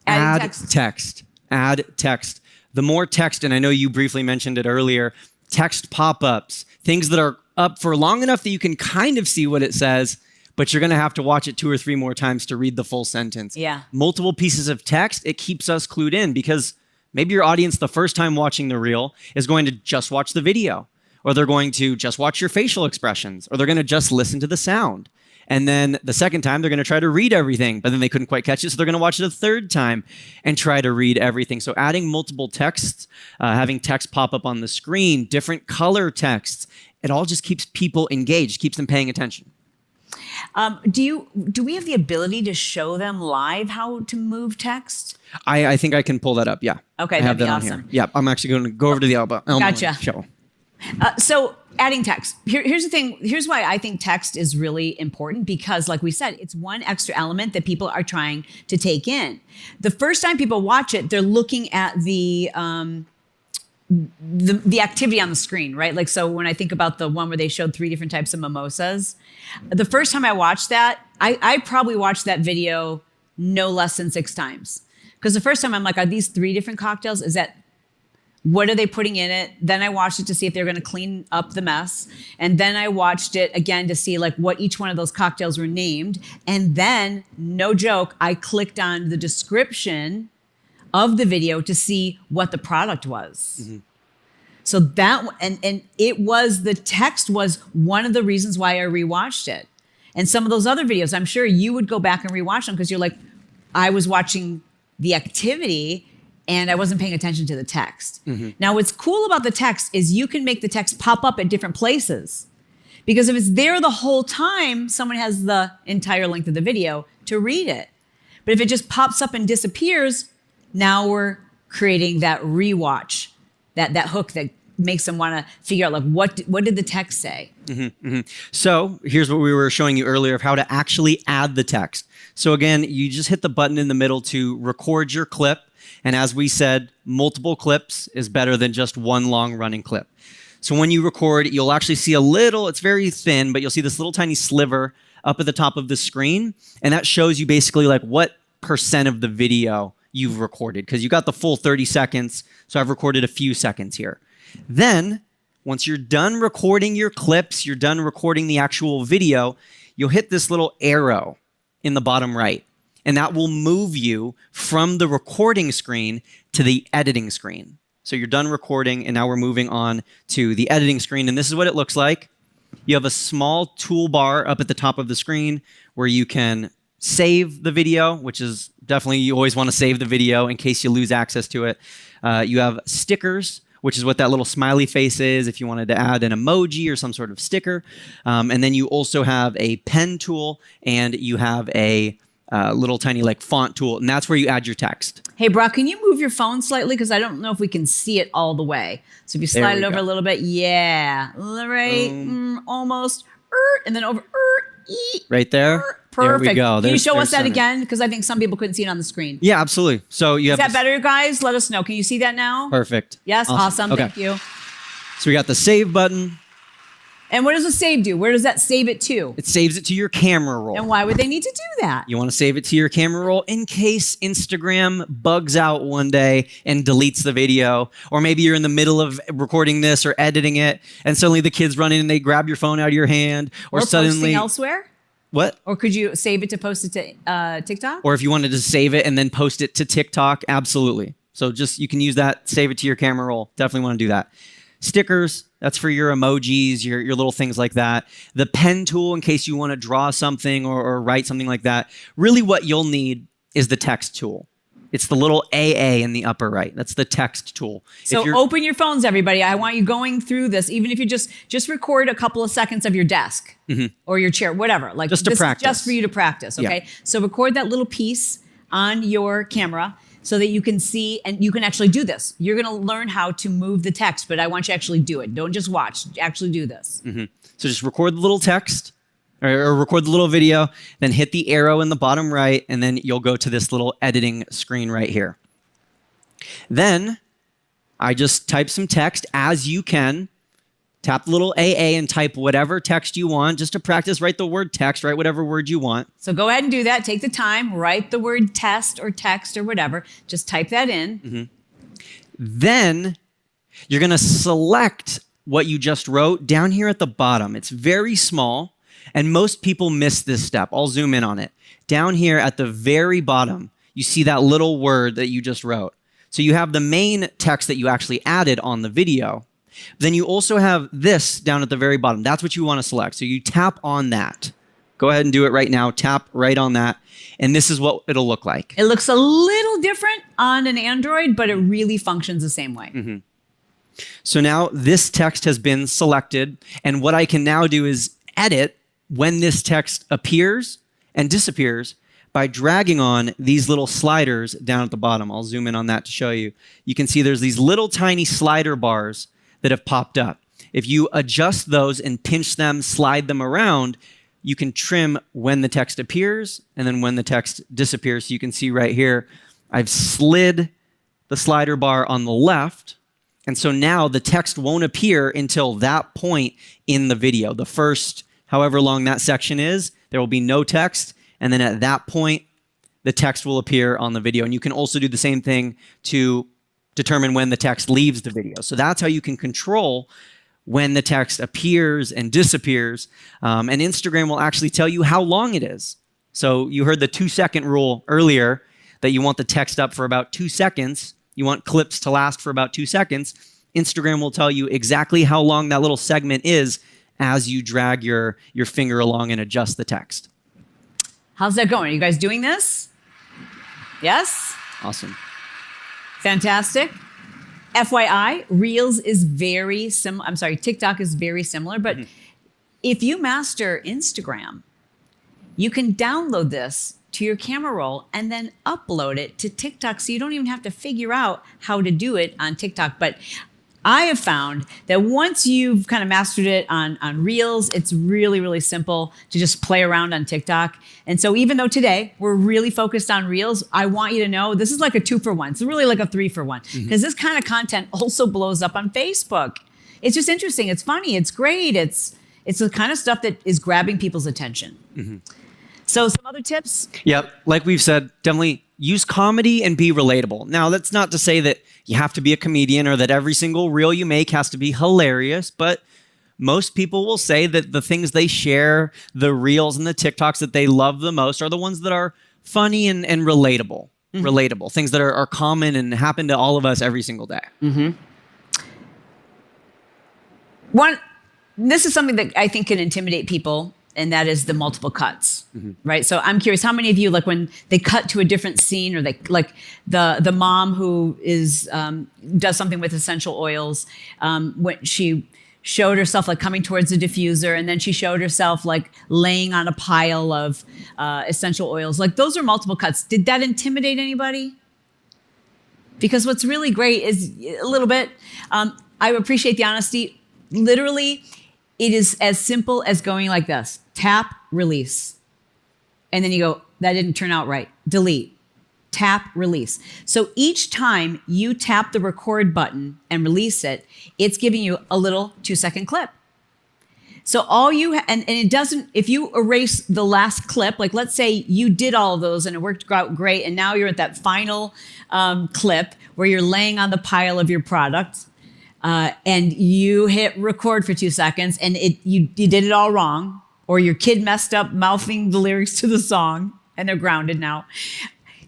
Add text. Add text. The more text, and I know you briefly mentioned it earlier, text pop-ups, things that are up for long enough that you can kind of see what it says, but you're going to have to watch it 2 or 3 more times to read the full sentence. Yeah. Multiple pieces of text, it keeps us clued in, because maybe your audience the first time watching the reel is going to just watch the video, or they're going to just watch your facial expressions, or they're going to just listen to the sound. And then the second time, they're going to try to read everything, but then they couldn't quite catch it, so they're going to watch it a third time and try to read everything. So adding multiple texts, having text pop up on the screen, different color texts, it all just keeps people engaged, keeps them paying attention. Do we have the ability to show them live how to move text? I think I can pull that up, yeah. Okay, I have that'd be that on awesome. here. Yeah, I'm actually going to go over to the Elmo Gotcha. show. So adding text. Here's the thing. Here's why I think text is really important, because like we said, it's one extra element that people are trying to take in. The first time people watch it, they're looking at the activity on the screen, right? Like, so when I think about the one where they showed 3 different types of mimosas, the first time I watched that, I probably watched that video no less than 6 times. Because the first time I'm like, are these 3 different cocktails? What are they putting in it? Then I watched it to see if they're going to clean up the mess. And then I watched it again to see like what each one of those cocktails were named. And then, no joke, I clicked on the description of the video to see what the product was. So that, and it was, the text was one of the reasons why I rewatched it. And some of those other videos, I'm sure you would go back and rewatch them because you're like, I was watching the activity and I wasn't paying attention to the text. Now, what's cool about the text is you can make the text pop up at different places. Because if it's there the whole time, someone has the entire length of the video to read it. But if it just pops up and disappears, now we're creating that rewatch, that hook that makes them want to figure out, like, what did the text say? So here's what we were showing you earlier of how to actually add the text. So again, you just hit the button in the middle to record your clip. And as we said, multiple clips is better than just one long running clip. So when you record, you'll actually see a little, it's very thin, but you'll see this little tiny sliver up at the top of the screen. And that shows you basically like what % of the video you've recorded because you got the full 30 seconds. So I've recorded a few seconds here. Then once you're done recording your clips, you're done recording the actual video, you'll hit this little arrow in the bottom right. And that will move you from the recording screen to the editing screen. So you're done recording and now we're moving on to the editing screen. And this is what it looks like. You have a small toolbar up at the top of the screen where you can save the video, which is definitely, you always want to save the video in case you lose access to it. You have stickers, which is what that little smiley face is if you wanted to add an emoji or some sort of sticker. And then you also have a pen tool and you have a little tiny like font tool, and that's where you add your text. Hey, Brock, can you move your phone slightly? Because I don't know if we can see it all the way. So if you slide it over a little bit, yeah, right, almost, and then over, right there. Perfect. There we go. Can you show us that center. again? Because I think some people couldn't see it on the screen. Yeah, absolutely. So you Is have that better, guys? Let us know. Can you see that now? Perfect. Yes, awesome. Okay. Thank you. So we got the save button. And what does the save do? Where does that save it to? It saves it to your camera roll. And why would they need to do that? You want to save it to your camera roll in case Instagram bugs out one day and deletes the video. Or maybe you're in the middle of recording this or editing it, and suddenly the kids run in and they grab your phone out of your hand. Or suddenly posting elsewhere? What? Or could you save it to post it to TikTok? Or if you wanted to save it and then post it to TikTok, absolutely. So just, you can use that, save it to your camera roll. Definitely want to do that. Stickers, that's for your emojis, your little things like that. The pen tool, in case you want to draw something or write something like that. Really what you'll need is the text tool. It's the little AA in the upper right. That's the text tool. So open your phones, everybody. I want you going through this, even if you just record a couple of seconds of your desk or your chair, whatever. Like just to practice. Just for you to practice, okay? Yeah. So record that little piece on your camera so that you can see and you can actually do this. You're going to learn how to move the text, but I want you to actually do it. Don't just watch. Actually do this. So just record the little text or record the little video, then hit the arrow in the bottom right, and then you'll go to this little editing screen right here. Then I just type some text as you can. Tap the little AA and type whatever text you want. Just to practice, write the word text, write whatever word you want. So go ahead and do that. Take the time, write the word test or text or whatever. Just type that in. Then you're going to select what you just wrote down here at the bottom. It's very small, and most people miss this step. I'll zoom in on it. Down here at the very bottom, you see that little word that you just wrote. So you have the main text that you actually added on the video. Then you also have this down at the very bottom. That's what you want to select. So you tap on that. Go ahead and do it right now. Tap right on that. And this is what it'll look like. It looks a little different on an Android, but it really functions the same way. So now this text has been selected. And what I can now do is edit when this text appears and disappears by dragging on these little sliders down at the bottom. I'll zoom in on that to show you. You can see there's these little tiny slider bars that have popped up. If you adjust those and pinch them, slide them around, you can trim when the text appears and then when the text disappears. So you can see right here, I've slid the slider bar on the left. And so now the text won't appear until that point in the video. The first, however long that section is, there will be no text. And then at that point, the text will appear on the video. And you can also do the same thing to determine when the text leaves the video. So that's how you can control when the text appears and disappears. And Instagram will actually tell you how long it is. So you heard the 2-second rule earlier, that you want the text up for about 2 seconds. You want clips to last for about 2 seconds. Instagram will tell you exactly how long that little segment is as you drag your finger along and adjust the text. How's that going? Are you guys doing this? Yes? Awesome. Fantastic. FYI, Reels is very similar. I'm sorry, TikTok is very similar. But if you master Instagram, you can download this to your camera roll and then upload it to TikTok. So you don't even have to figure out how to do it on TikTok. But I have found that once you've kind of mastered it on Reels, it's really, really simple to just play around on TikTok. And so even though today we're really focused on Reels, I want you to know this is like a 2-for-1. It's really like a 3-for-1 because this kind of content also blows up on Facebook. It's just interesting. It's funny. It's great. It's the kind of stuff that is grabbing people's attention. So some other tips? Yep. Like we've said, definitely use comedy and be relatable. Now, that's not to say that you have to be a comedian or that every single reel you make has to be hilarious, but most people will say that the things they share, the reels and the TikToks that they love the most are the ones that are funny and relatable. Relatable, things that are common and happen to all of us every single day. This is something that I think can intimidate people, and that is the multiple cuts, right? So I'm curious, how many of you, like when they cut to a different scene, or they like the mom who is does something with essential oils, when she showed herself like coming towards the diffuser, and then she showed herself like laying on a pile of essential oils. Like those are multiple cuts. Did that intimidate anybody? Because what's really great is a little bit, I appreciate the honesty. Literally, it is as simple as going like this: tap, release. And then you go, that didn't turn out right. Delete. Tap, release. So each time you tap the record button and release it, it's giving you a little 2-second clip. So all you, and it doesn't, if you erase the last clip, like let's say you did all of those and it worked out great, and now you're at that final clip where you're laying on the pile of your product, and you hit record for 2 seconds, and you did it all wrong, or your kid messed up mouthing the lyrics to the song and they're grounded now.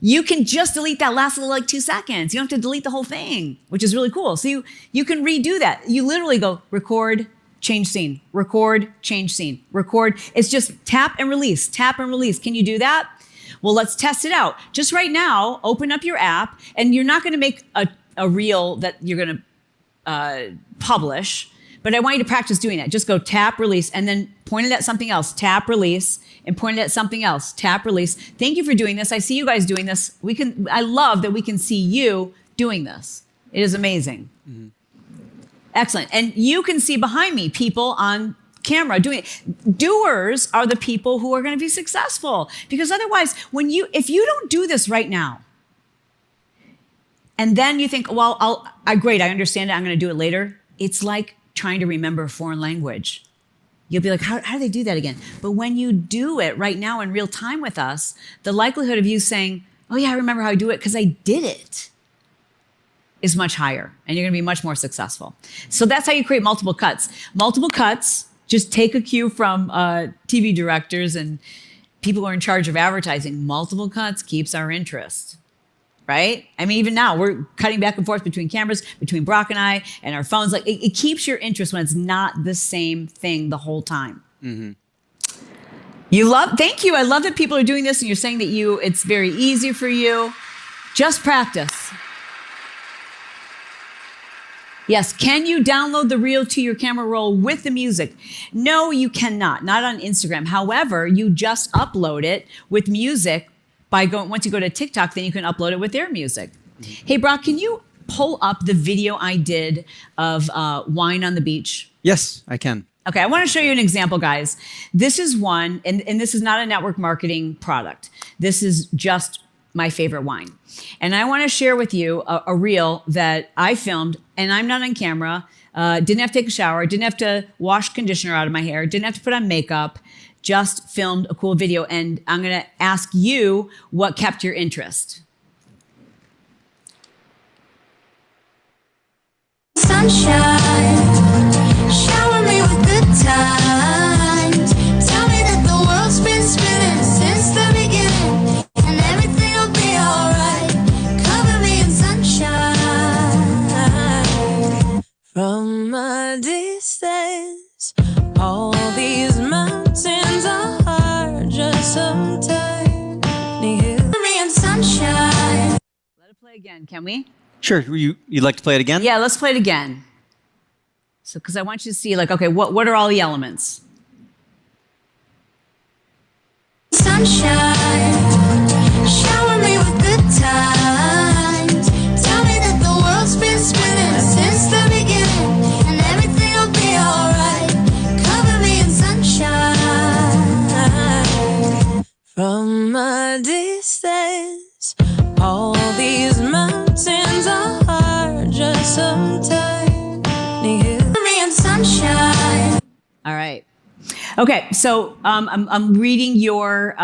You can just delete that last little like 2 seconds. You don't have to delete the whole thing, which is really cool. So you can redo that. You literally go record, change scene, record, change scene, record. It's just tap and release, tap and release. Can you do that? Well, let's test it out. Just right now, open up your app, and you're not gonna make a reel that you're gonna publish, but I want you to practice doing that. Just go tap, release, and then point it at something else, tap, release, and point it at something else, tap, release. Thank you for doing this. I see you guys doing this. I love that we can see you doing this. It is amazing. Excellent. And you can see behind me people on camera doing it. Doers are the people who are going to be successful, because otherwise, if you don't do this right now, and then you think, well, great, I understand it, I'm going to do it later. It's like trying to remember a foreign language. You'll be like, how do they do that again? But when you do it right now in real time with us, the likelihood of you saying, oh yeah, I remember how I do it because I did it, is much higher, and you're gonna be much more successful. So that's how you create multiple cuts. Multiple cuts, just take a cue from TV directors and people who are in charge of advertising. Multiple cuts keeps our interest. Right? I mean, even now we're cutting back and forth between cameras, between Brock and I, and our phones. Like it keeps your interest when it's not the same thing the whole time. Thank you. I love that people are doing this, and you're saying that it's very easy for you. Just practice. Yes. Can you download the reel to your camera roll with the music? No, you cannot. Not on Instagram. However, you just upload it with music. Once you go to TikTok, then you can upload it with their music. Hey, Brock, can you pull up the video I did of Wine on the Beach? Yes, I can. Okay, I want to show you an example, guys. This is one, and this is not a network marketing product. This is just my favorite wine. And I want to share with you a reel that I filmed, and I'm not on camera, didn't have to take a shower, didn't have to wash conditioner out of my hair, didn't have to put on makeup, just filmed a cool video, and I'm gonna ask you what kept your interest. Sunshine, shower me with good times. Tell me that the world's been spinning since the beginning, and everything will be alright. Cover me in sunshine. From a distance, all these mountains are hard, just some tiny hills. Cover me in sunshine. Let it play again, can we? Sure. You'd like to play it again? Yeah, let's play it again. So, because I want you to see, like, okay, what are all the elements? Sunshine, shower me with good times. Tell me that the world's been spinning since the beginning, and everything will be alright. Cover me in sunshine. From a distance, all these mountains are hard, just some tiny hills. Cover me in sunshine. All right. Okay, so I'm reading your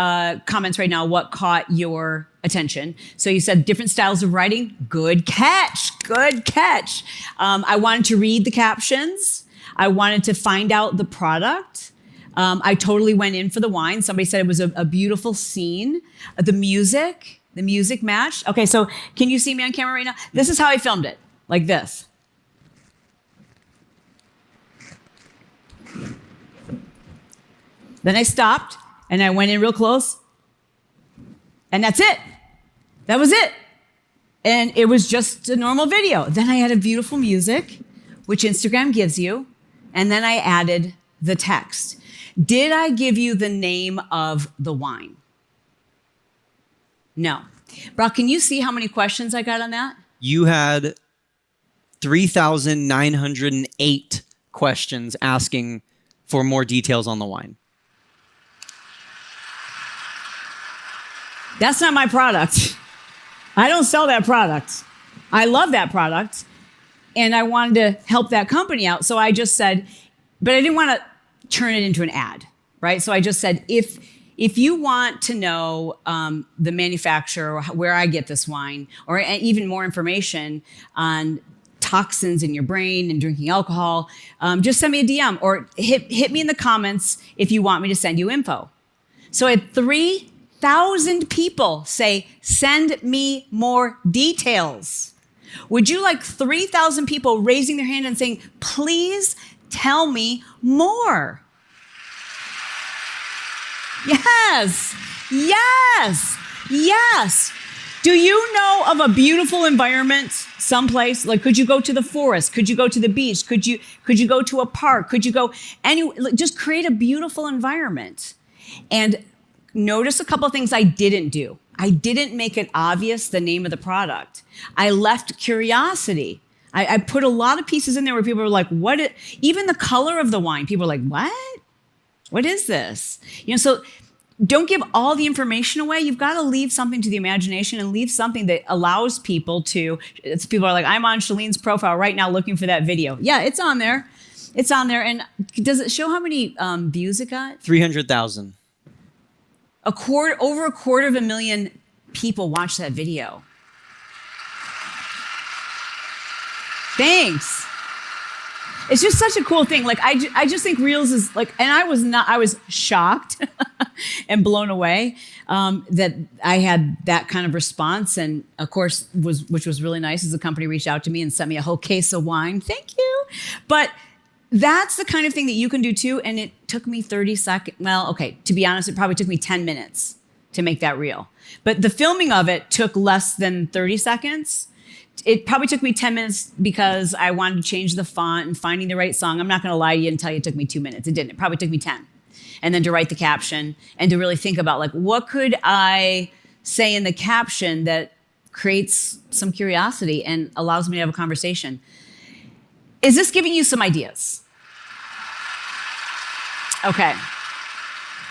comments right now. What caught your attention? So you said different styles of writing. Good catch. Good catch. I wanted to read the captions. I wanted to find out the product. I totally went in for the wine. Somebody said it was a beautiful scene. The music matched. Okay, so can you see me on camera right now? This is how I filmed it, like this. Then I stopped and I went in real close. And that's it. That was it. And it was just a normal video. Then I added beautiful music, which Instagram gives you. And then I added the text. Did I give you the name of the wine? No. Brock, can you see how many questions I got on that? You had 3,908 questions asking for more details on the wine. That's not my product. I don't sell that product. I love that product. And I wanted to help that company out. So I just said, but I didn't want to turn it into an ad, right? So I just said, if you want to know the manufacturer, where I get this wine, or even more information on toxins in your brain and drinking alcohol, just send me a DM or hit me in the comments if you want me to send you info. So I had 3,000 people say, send me more details. Would you like 3,000 people raising their hand and saying, please tell me more? Yes, yes, yes. Do you know of a beautiful environment someplace? Like, could you go to the forest? Could you go to the beach? Could you go to a park? Could you go just create a beautiful environment? And notice a couple of things I didn't do. I didn't make it obvious the name of the product. I left curiosity. I put a lot of pieces in there where people were like, even the color of the wine, people were like, what? What is this? So don't give all the information away. You've got to leave something to the imagination and leave something that allows people to, people are like, I'm on Shalene's profile right now looking for that video. Yeah, it's on there. It's on there. And does it show how many views it got? 300,000. Over a quarter of a million people watched that video. Thanks. It's just such a cool thing. Like, I just think Reels is like, and I was shocked and blown away that I had that kind of response. And of course, which was really nice, as the company reached out to me and sent me a whole case of wine. Thank you. But that's the kind of thing that you can do too. And it took me 30 seconds. Well, okay, to be honest, it probably took me 10 minutes to make that reel. But the filming of it took less than 30 seconds. It probably took me 10 minutes because I wanted to change the font and finding the right song. I'm not going to lie to you and tell you it took me 2 minutes. It didn't. It probably took me 10. And then to write the caption and to really think about, like, what could I say in the caption that creates some curiosity and allows me to have a conversation? Is this giving you some ideas? Okay.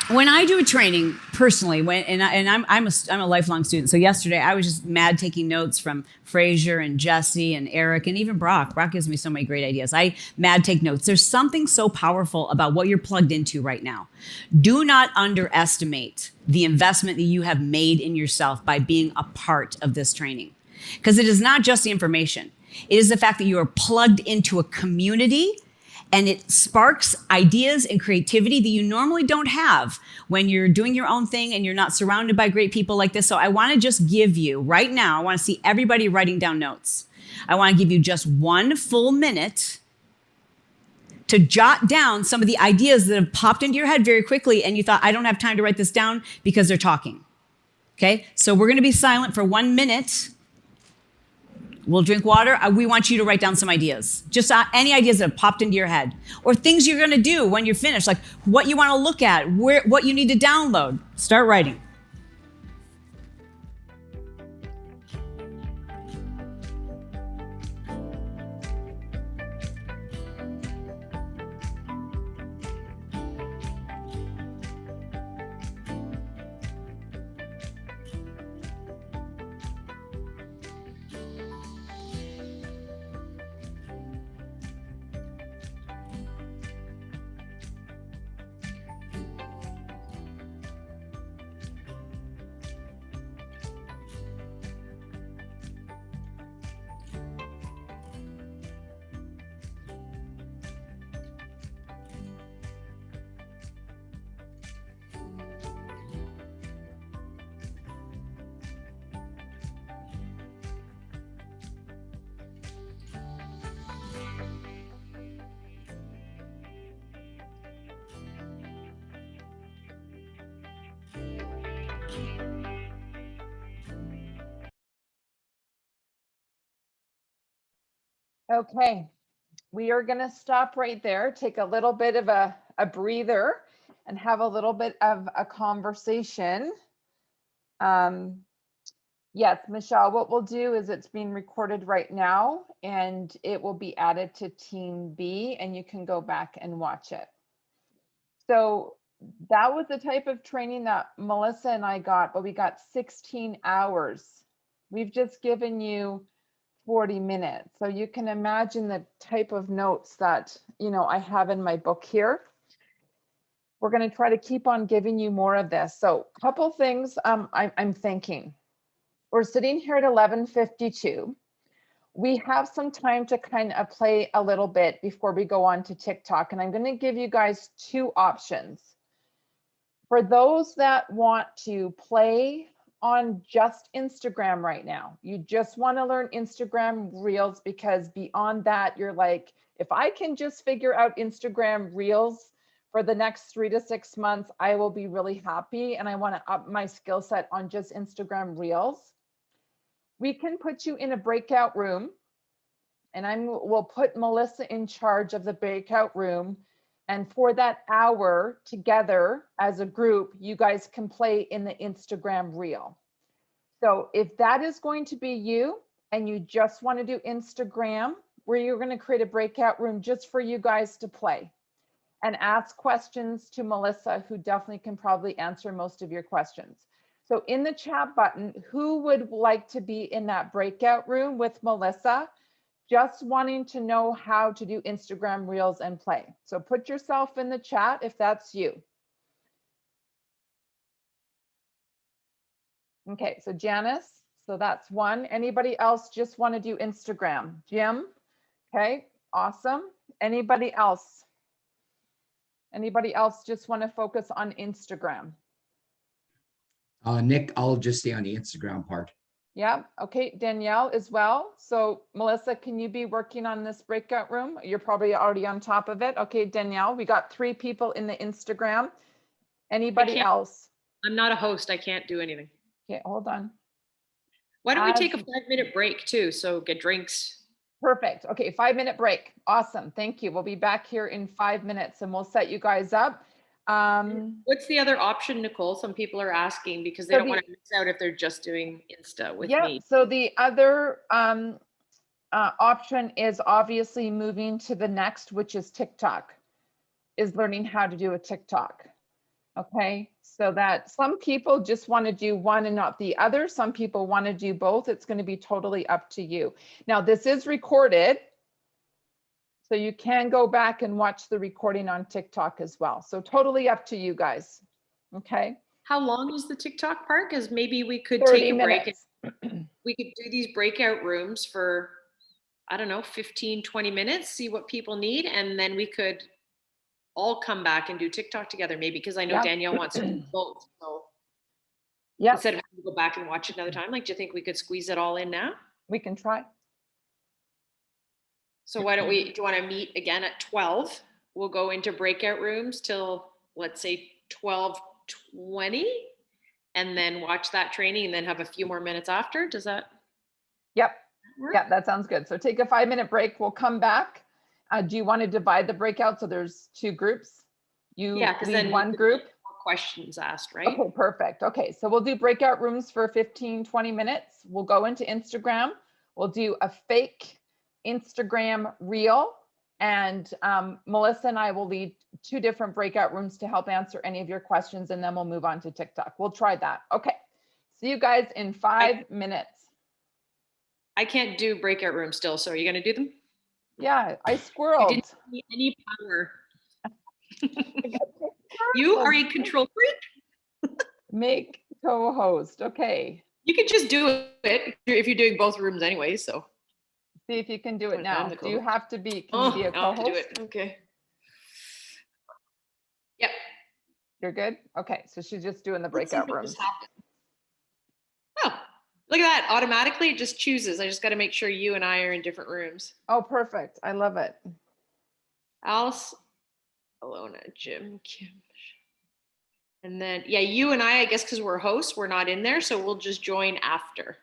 When I do a training personally, I'm a lifelong student. So yesterday I was just mad taking notes from Fraser and Jesse and Eric and even Brock. Brock gives me so many great ideas. I mad take notes. There's something so powerful about what you're plugged into right now. Do not underestimate the investment that you have made in yourself by being a part of this training. Because it is not just the information. It is the fact that you are plugged into a community, and it sparks ideas and creativity that you normally don't have when you're doing your own thing and you're not surrounded by great people like this. So I want to just give you right now, I want to see everybody writing down notes. I want to give you just 1 full minute to jot down some of the ideas that have popped into your head very quickly and you thought, I don't have time to write this down because they're talking. Okay, so we're going to be silent for 1 minute. We'll drink water. We want you to write down some ideas. Just any ideas that have popped into your head or things you're going to do when you're finished, like what you want to look at, what you need to download. Start writing. Okay, we are going to stop right there, take a little bit of a breather and have a little bit of a conversation. Yes, Michelle, what we'll do is it's being recorded right now and it will be added to Team B and you can go back and watch it. So that was the type of training that Melissa and I got, but we got 16 hours. We've just given you 40 minutes. So you can imagine the type of notes that, you know, I have in my book here. We're going to try to keep on giving you more of this. So a couple things I'm thinking. We're sitting here at 11:52. We have some time to kind of play a little bit before we go on to TikTok. And I'm going to give you guys two options. For those that want to play on just Instagram right now, you just want to learn Instagram Reels, because beyond that, you're like, if I can just figure out Instagram Reels for the next 3 to 6 months, I will be really happy. And I want to up my skill set on just Instagram Reels. We can put you in a breakout room, and we'll put Melissa in charge of the breakout room. And for that hour together as a group, you guys can play in the Instagram Reel. So if that is going to be you and you just want to do Instagram, where you're going to create a breakout room just for you guys to play and ask questions to Melissa, who definitely can probably answer most of your questions. So in the chat button, who would like to be in that breakout room with Melissa, just wanting to know how to do Instagram Reels and play? So put yourself in the chat if that's you. Okay, so Janice, so that's one. Anybody else just want to do Instagram? Jim? Okay, awesome. Anybody else? Anybody else just want to focus on Instagram? Nick, I'll just stay on the Instagram part. Yeah, okay, Danielle as well. So Melissa, can you be working on this breakout room? You're probably already on top of it. Okay, Danielle, we got 3 people in the Instagram. Anybody can't- else? I'm not a host. I can't do anything. Okay, hold on. Why don't we As- take a 5-minute break too? So get drinks. Perfect. Okay, 5-minute break. Awesome. Thank you. We'll be back here in 5 minutes and we'll set you guys up. What's the other option, Nicole? Some people are asking because they So don't the- want to miss out if they're just doing Insta with Yeah, me. so the other option is obviously moving to the next, which is TikTok, is learning how to do a TikTok. Okay, so that some people just want to do one and not the other. Some people want to do both. It's going to be totally up to you. Now, this is recorded, so you can go back and watch the recording on TikTok as well. So totally up to you guys. Okay. How long is the TikTok part? Because maybe we could 30 take a break. minutes. We could do these breakout rooms for, I don't know, 15, 20 minutes, see what people need. And then we could all come back and do TikTok together maybe, because I know Yep. Danielle wants to do both. So Yeah, instead of having to go back and watch it another time, like, do you think we could squeeze it all in now? we can try. So why don't we, do you want to meet again at 12? We'll go into breakout rooms till, let's say, 12:20, and then watch that training and then have a few more minutes after. Does that Yep. work? Yeah, that sounds good. So take a 5-minute break. We'll come back. Do you want to divide the breakout so there's 2 groups? You Yeah, because lead then one group? more questions asked, right? Okay, perfect. Okay, so we'll do breakout rooms for 15, 20 minutes. We'll go into Instagram. We'll do a fake Instagram reel. And Melissa and I will lead 2 different breakout rooms to help answer any of your questions. And then we'll move on to TikTok. We'll try that. Okay, see you guys in 5 minutes. I can't do breakout rooms still, so are you going to do them? Yeah, I You squirreled. didn't give me any power. You are a control freak. Make co-host. Okay, You can just do it if you're doing both rooms anyway, so. see if you can do it I'm now. the Do you co-host. have to be, can you be a I'll have to do co-host? it. Okay. Yep. You're good? Okay, so she's just doing the Let's see breakout what rooms. just happened. Oh, look at that. Automatically, it just chooses. I just got to make sure you and I are in different rooms. Oh, perfect. I love it. Alice, Alona, Jim, Kim. And then, yeah, you and I guess because we're hosts, we're not in there. So we'll just join after.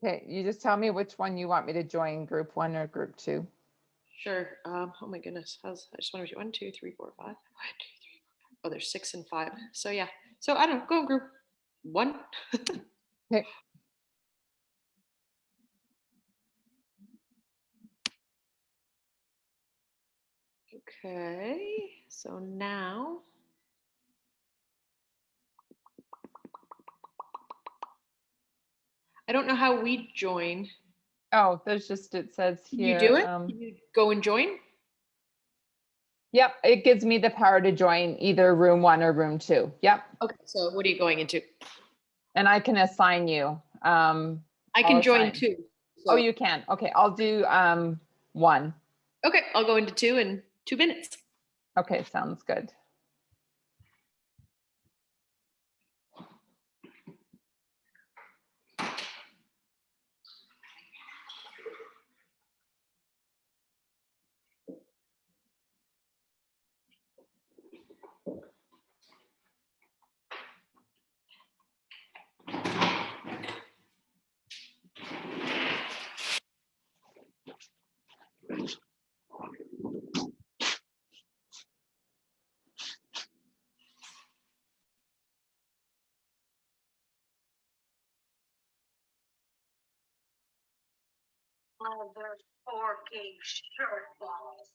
Okay, you just tell me which one you want me to join, group 1 or group 2. Sure. Oh my goodness. I just want to do 1, 2, 3, 4, 5. 1, 2, 3, 4, 5. Oh, there's 6 and 5. So yeah. So I don't know. Go in group 1. Okay. Okay. So now. I don't know how we join. Oh, there's just, it says Can you here. do it? Can you go and join? Yep, it gives me the power to join either room 1 or room 2. Yep, Okay. So what are you going into? and I can assign you. I I'll can join assign. too. Oh, So- you can. Okay, I'll do 1. Okay. I'll go into 2 in 2 minutes. Okay, sounds good. Motherforking shirtballs.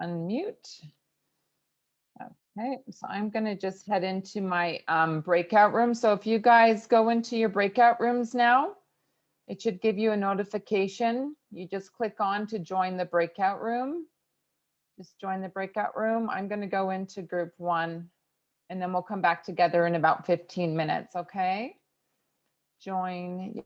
Unmute. Okay, so I'm going to just head into my breakout room. So if you guys go into your breakout rooms now, it should give you a notification. You just click on to join the breakout room. Just join the breakout room. I'm going to go into group 1 and then we'll come back together in about 15 minutes, okay? Join.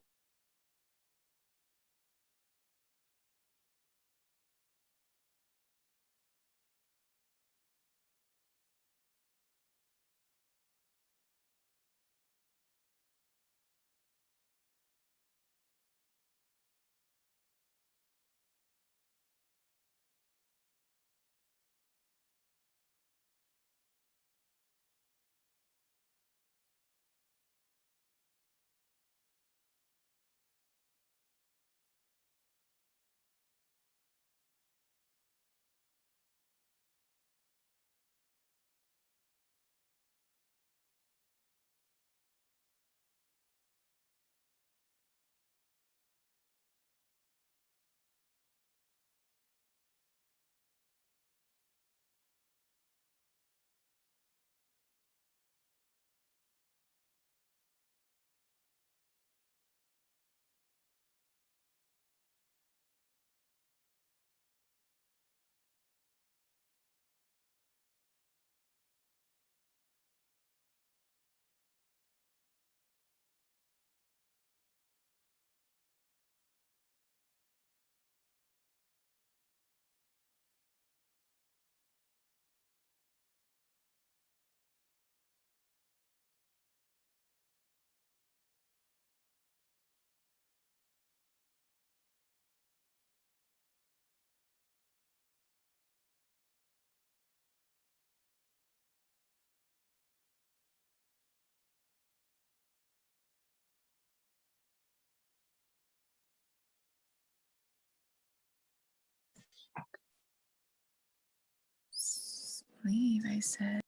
Leave, I said.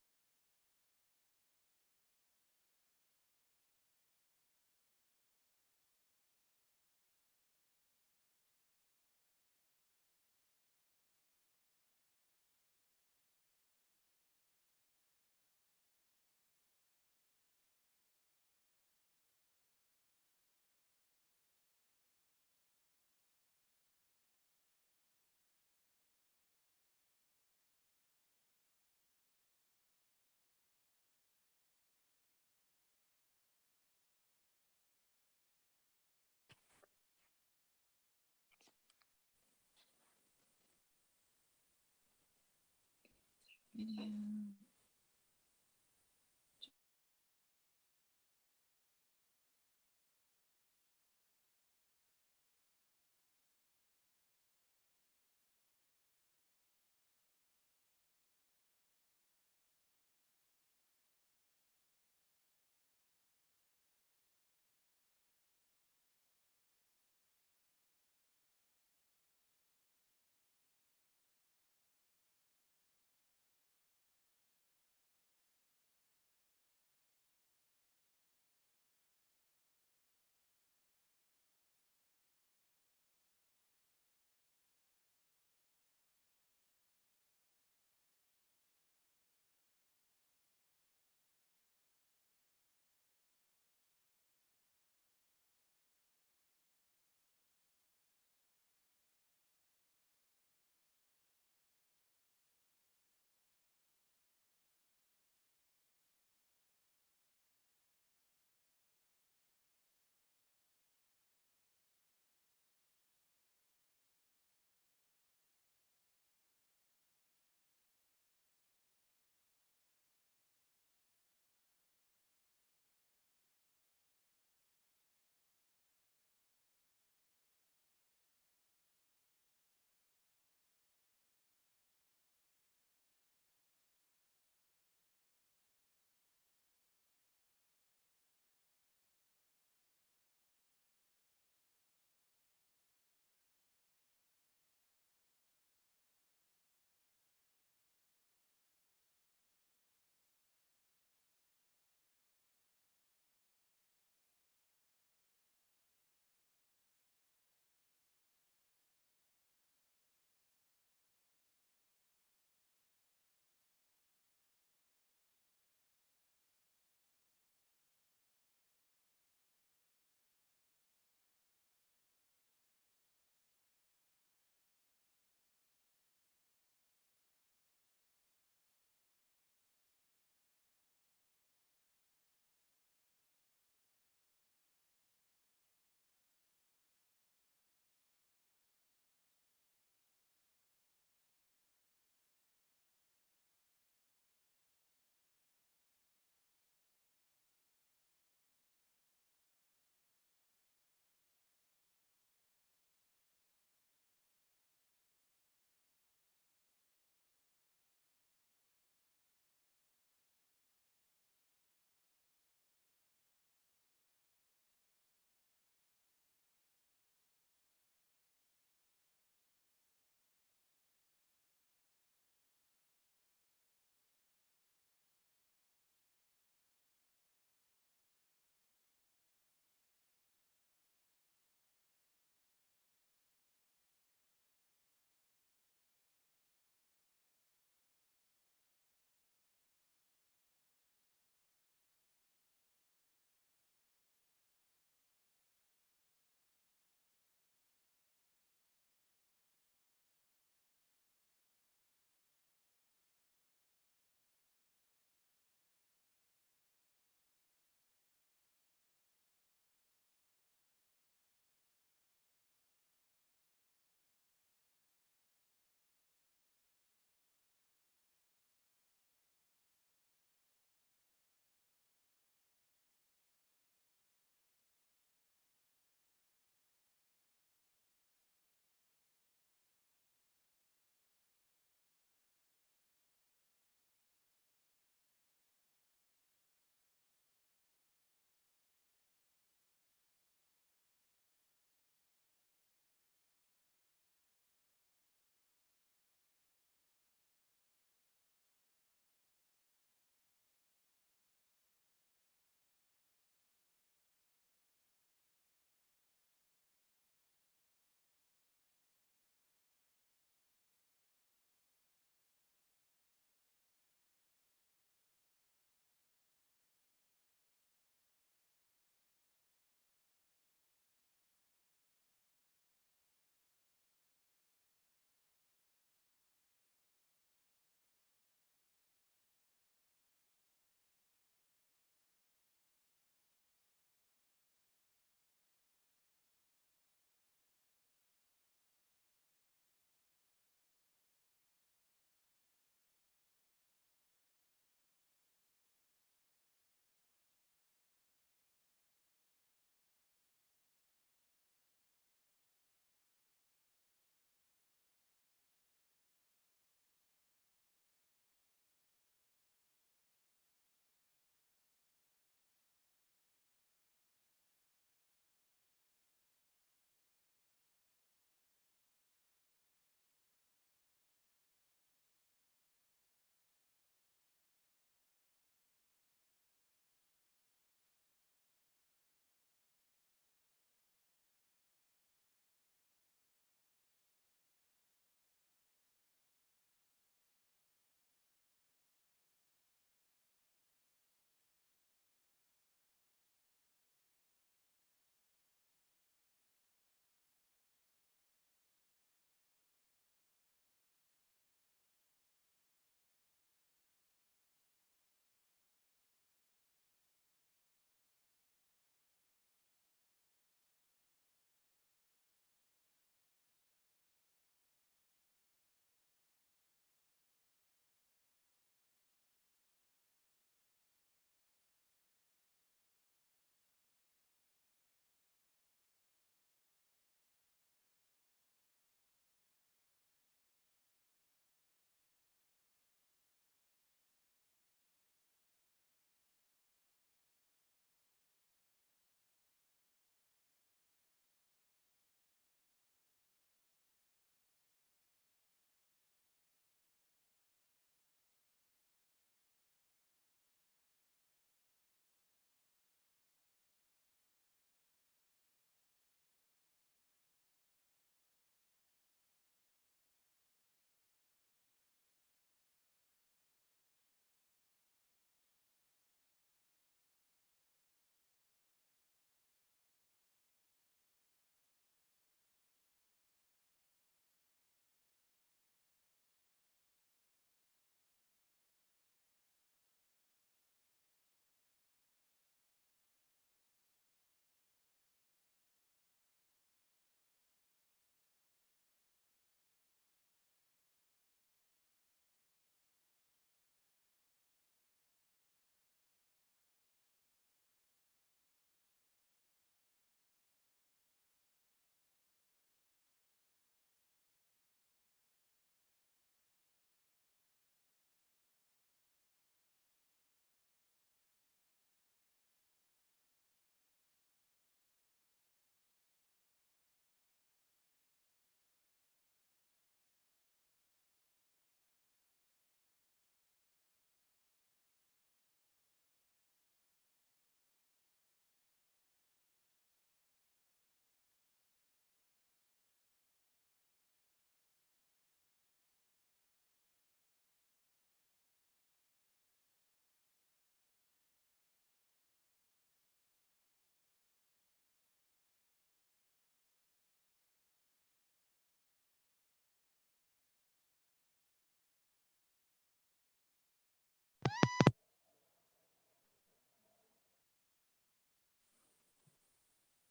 Video.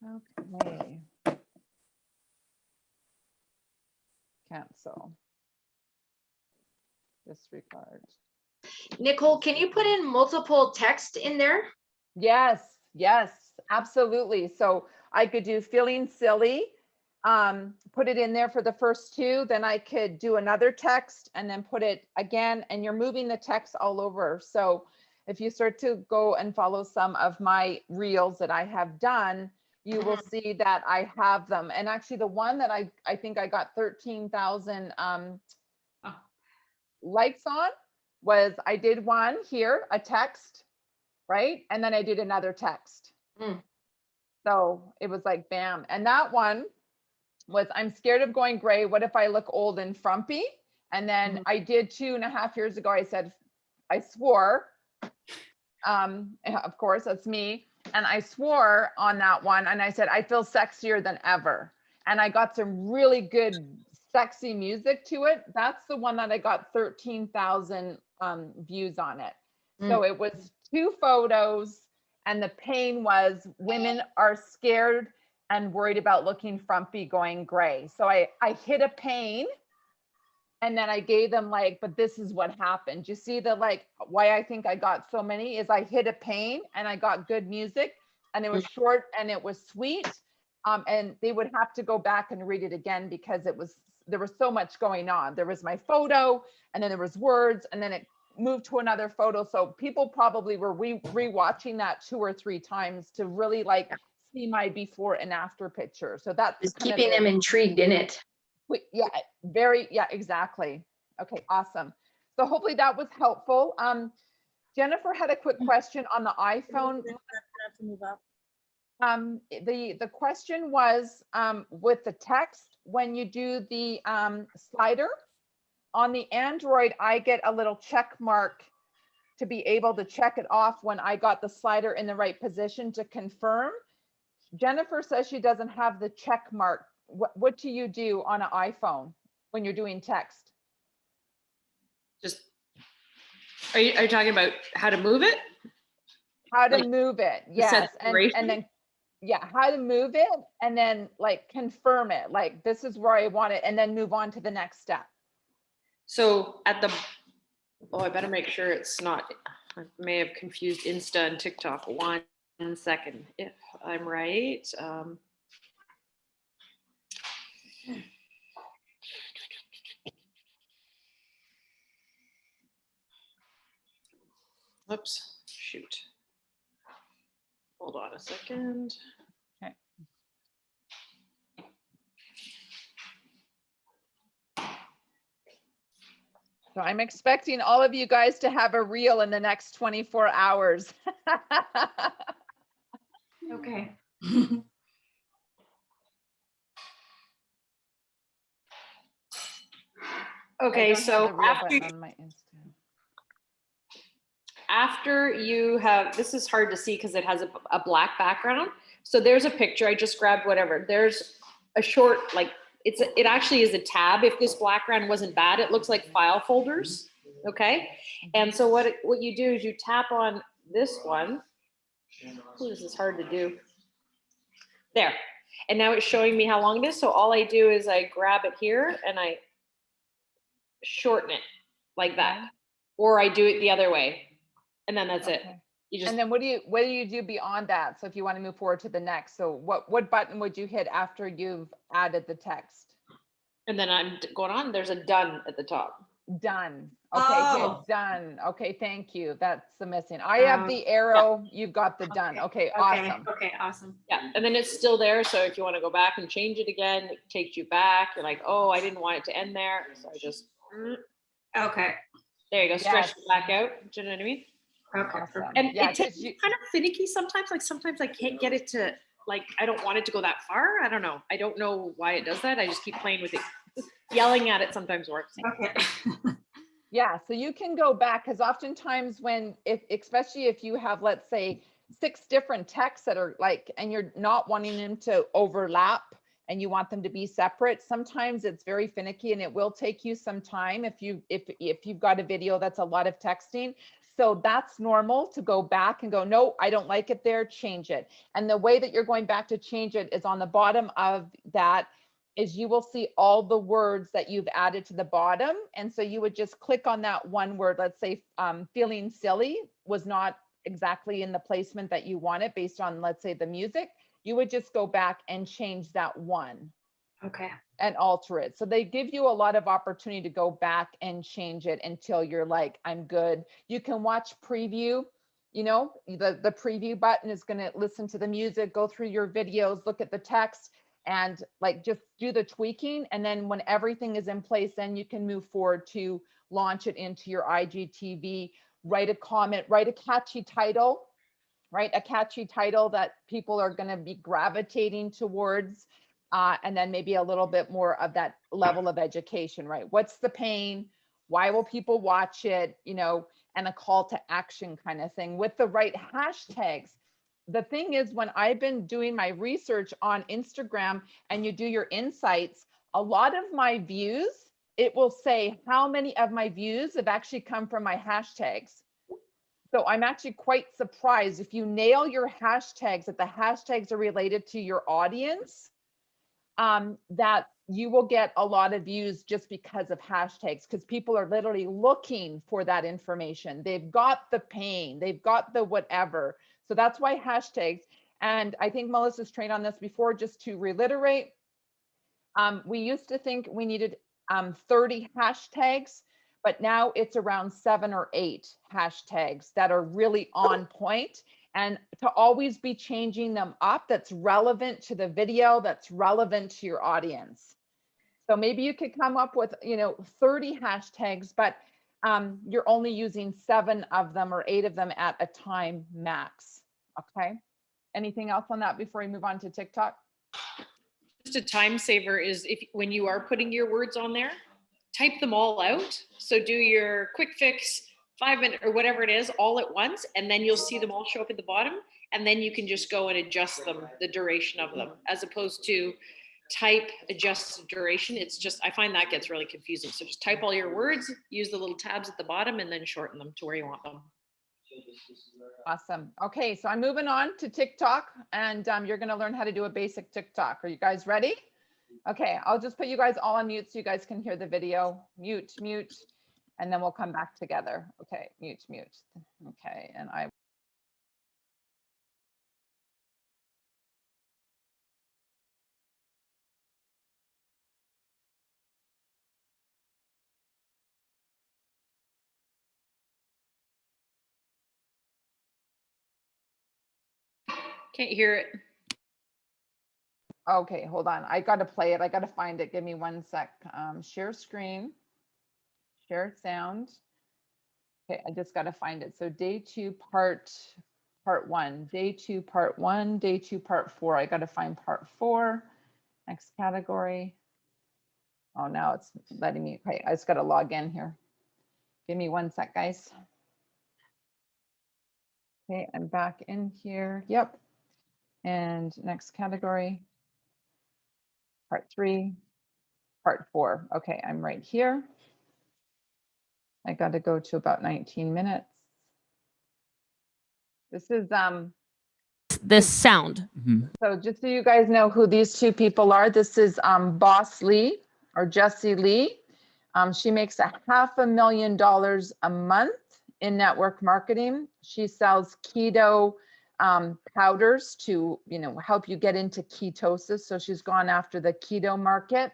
Okay. Cancel. Disregard. Nicole, can you put in multiple text in there? Yes, yes, absolutely. So I could do feeling silly, put it in there for the first two, then I could do another text and then put it again, and you're moving the text all over. So if you start to go and follow some of my reels that I have done, you will see that I have them. And actually the one that I think I got 13,000 likes on was I did one here, a text, right? And then I did another text. Mm. So it was like, bam. And that one was, I'm scared of going gray. What if I look old and frumpy? And then I did 2.5 years ago, I said, I swore, of course, that's me. And I swore on that one. And I said, I feel sexier than ever. And I got some really good, sexy music to it. That's the one that I got 13,000 views on it. So it was 2 photos, and the pain was women are scared and worried about looking frumpy going gray. So I hit a pain, and then I gave them like, but this is what happened. You see the like, why I think I got so many is I hit a pain and I got good music, and it was short and it was sweet. And they would have to go back and read it again because there was so much going on. There was my photo, and then there was words, and then it moved to another photo. So people probably were re-watching that 2 or 3 times to really like see my before and after picture. So that's Just kind of keeping them intrigued in it. yeah, yeah, exactly. Okay, awesome. So hopefully that was helpful. Jennifer had a quick question on the iPhone. The question was with the text, when you do the slider on the Android, I get a little check mark to be able to check it off when I got the slider in the right position to confirm. Jennifer says she doesn't have the check mark. What do you do on an iPhone when you're doing text? Just, are you talking about how to move it? How to Like, move it, the yes, and separation? then yeah, how to move it and then like confirm it, like this is where I want it, and then move on to the next step. So at the, oh, I better make sure it's not, I may have confused Insta and TikTok. 1 second, if I'm right. Whoops, shoot. Hold on a second. Okay. So I'm expecting all of you guys to have a reel in the next 24 hours. Okay. Okay, so after you have, this is hard to see because it has a black background. So there's a picture, I just grabbed whatever. There's a short, like it actually is a tab. If this background wasn't bad, it looks like file folders, okay? And so what you do is you tap on this one. Ooh, this is hard to do. There, and now it's showing me how long it is. So all I do is I grab it here and I shorten it like that, or I do it the other way, and then that's it. You just, and then what do you do beyond that? So if you want to move forward to the next, so what button would you hit after you've added the text? and then I'm going on. There's a done at the top. Done. Okay, hit done. Okay, thank you. That's the missing. I have the arrow. You've got the done. Okay, awesome. Okay, awesome. Yeah, and then it's still there. So if you want to go back and change it again, it takes you back. You're like, oh, I didn't want it to end there, so I just Okay. there you go, stretch Yes. it back out. Do you know what I mean? Okay. Awesome. And Yeah, it takes 'cause you- kind of finicky sometimes. Like sometimes I can't get it to, like, I don't want it to go that far. I don't know. I don't know why it does that. I just keep playing with it. Yelling at it sometimes works. Okay. Yeah, so you can go back because oftentimes especially if you have, let's say, 6 different texts that are like, and you're not wanting them to overlap and you want them to be separate, sometimes it's very finicky and it will take you some time if you've got a video that's a lot of texting. So that's normal to go back and go, no, I don't like it there, change it. And the way that you're going back to change it is on the bottom of that is you will see all the words that you've added to the bottom. And so you would just click on that one word. Let's say feeling silly was not exactly in the placement that you wanted based on, let's say, the music. You would just go back and change that one. Okay. And alter it. So they give you a lot of opportunity to go back and change it until you're like, I'm good. You can watch preview, you know, the preview button is going to listen to the music, go through your videos, look at the text, and like just do the tweaking. And then when everything is in place, then you can move forward to launch it into your IGTV, write a comment, write a catchy title, right? A catchy title that people are going to be gravitating towards. And then maybe a little bit more of that level of education, right? What's the pain? Why will people watch it? You know, and a call to action kind of thing with the right hashtags. The thing is, when I've been doing my research on Instagram and you do your insights, a lot of my views, it will say how many of my views have actually come from my hashtags. So I'm actually quite surprised if you nail your hashtags, that the hashtags are related to your audience, that you will get a lot of views just because of hashtags, because people are literally looking for that information. They've got the pain, they've got the whatever. So that's why hashtags. And I think Melissa's trained on this before, just to reiterate. We used to think we needed 30 hashtags, but now it's around 7 or 8 hashtags that are really on point. And to always be changing them up, that's relevant to the video, that's relevant to your audience. So maybe you could come up with, you know, 30 hashtags, but you're only using 7 of them or 8 of them at a time max. Okay. Anything else on that before we move on to TikTok? Just a time saver is if when you are putting your words on there, type them all out. So do your quick fix 5-minute or whatever it is all at once, and then you'll see them all show up at the bottom, and then you can just go and adjust them, the duration of them, as opposed to type, adjust the duration. It's just, I find that gets really confusing. So just type all your words, use the little tabs at the bottom, and then shorten them to where you want them. Awesome. Okay, so I'm moving on to TikTok, and you're going to learn how to do a basic TikTok. Are you guys ready? Okay, I'll just put you guys all on mute so you guys can hear the video. Mute, mute, and then we'll come back together. Okay, mute, mute. Okay, and I Can't hear it. okay, hold on. I got to play it. I got to find it. Give me 1 sec. Share screen, share sound. Okay, I just got to find it. So day 2, part 1, day 2, part 1, day 2, part 4. I got to find part 4. Next category. Oh, now it's letting me. Okay, I just got to log in here. Give me 1 sec, guys. Okay, I'm back in here. Yep. And next category. Part 3, part 4. Okay, I'm right here. I got to go to about 19 minutes. This is this sound. so just so you guys know who these 2 people are, this is Boss Lee or Jessie Lee. She makes $500,000 a month in network marketing. She sells keto powders to, you know, help you get into ketosis. So she's gone after the keto market.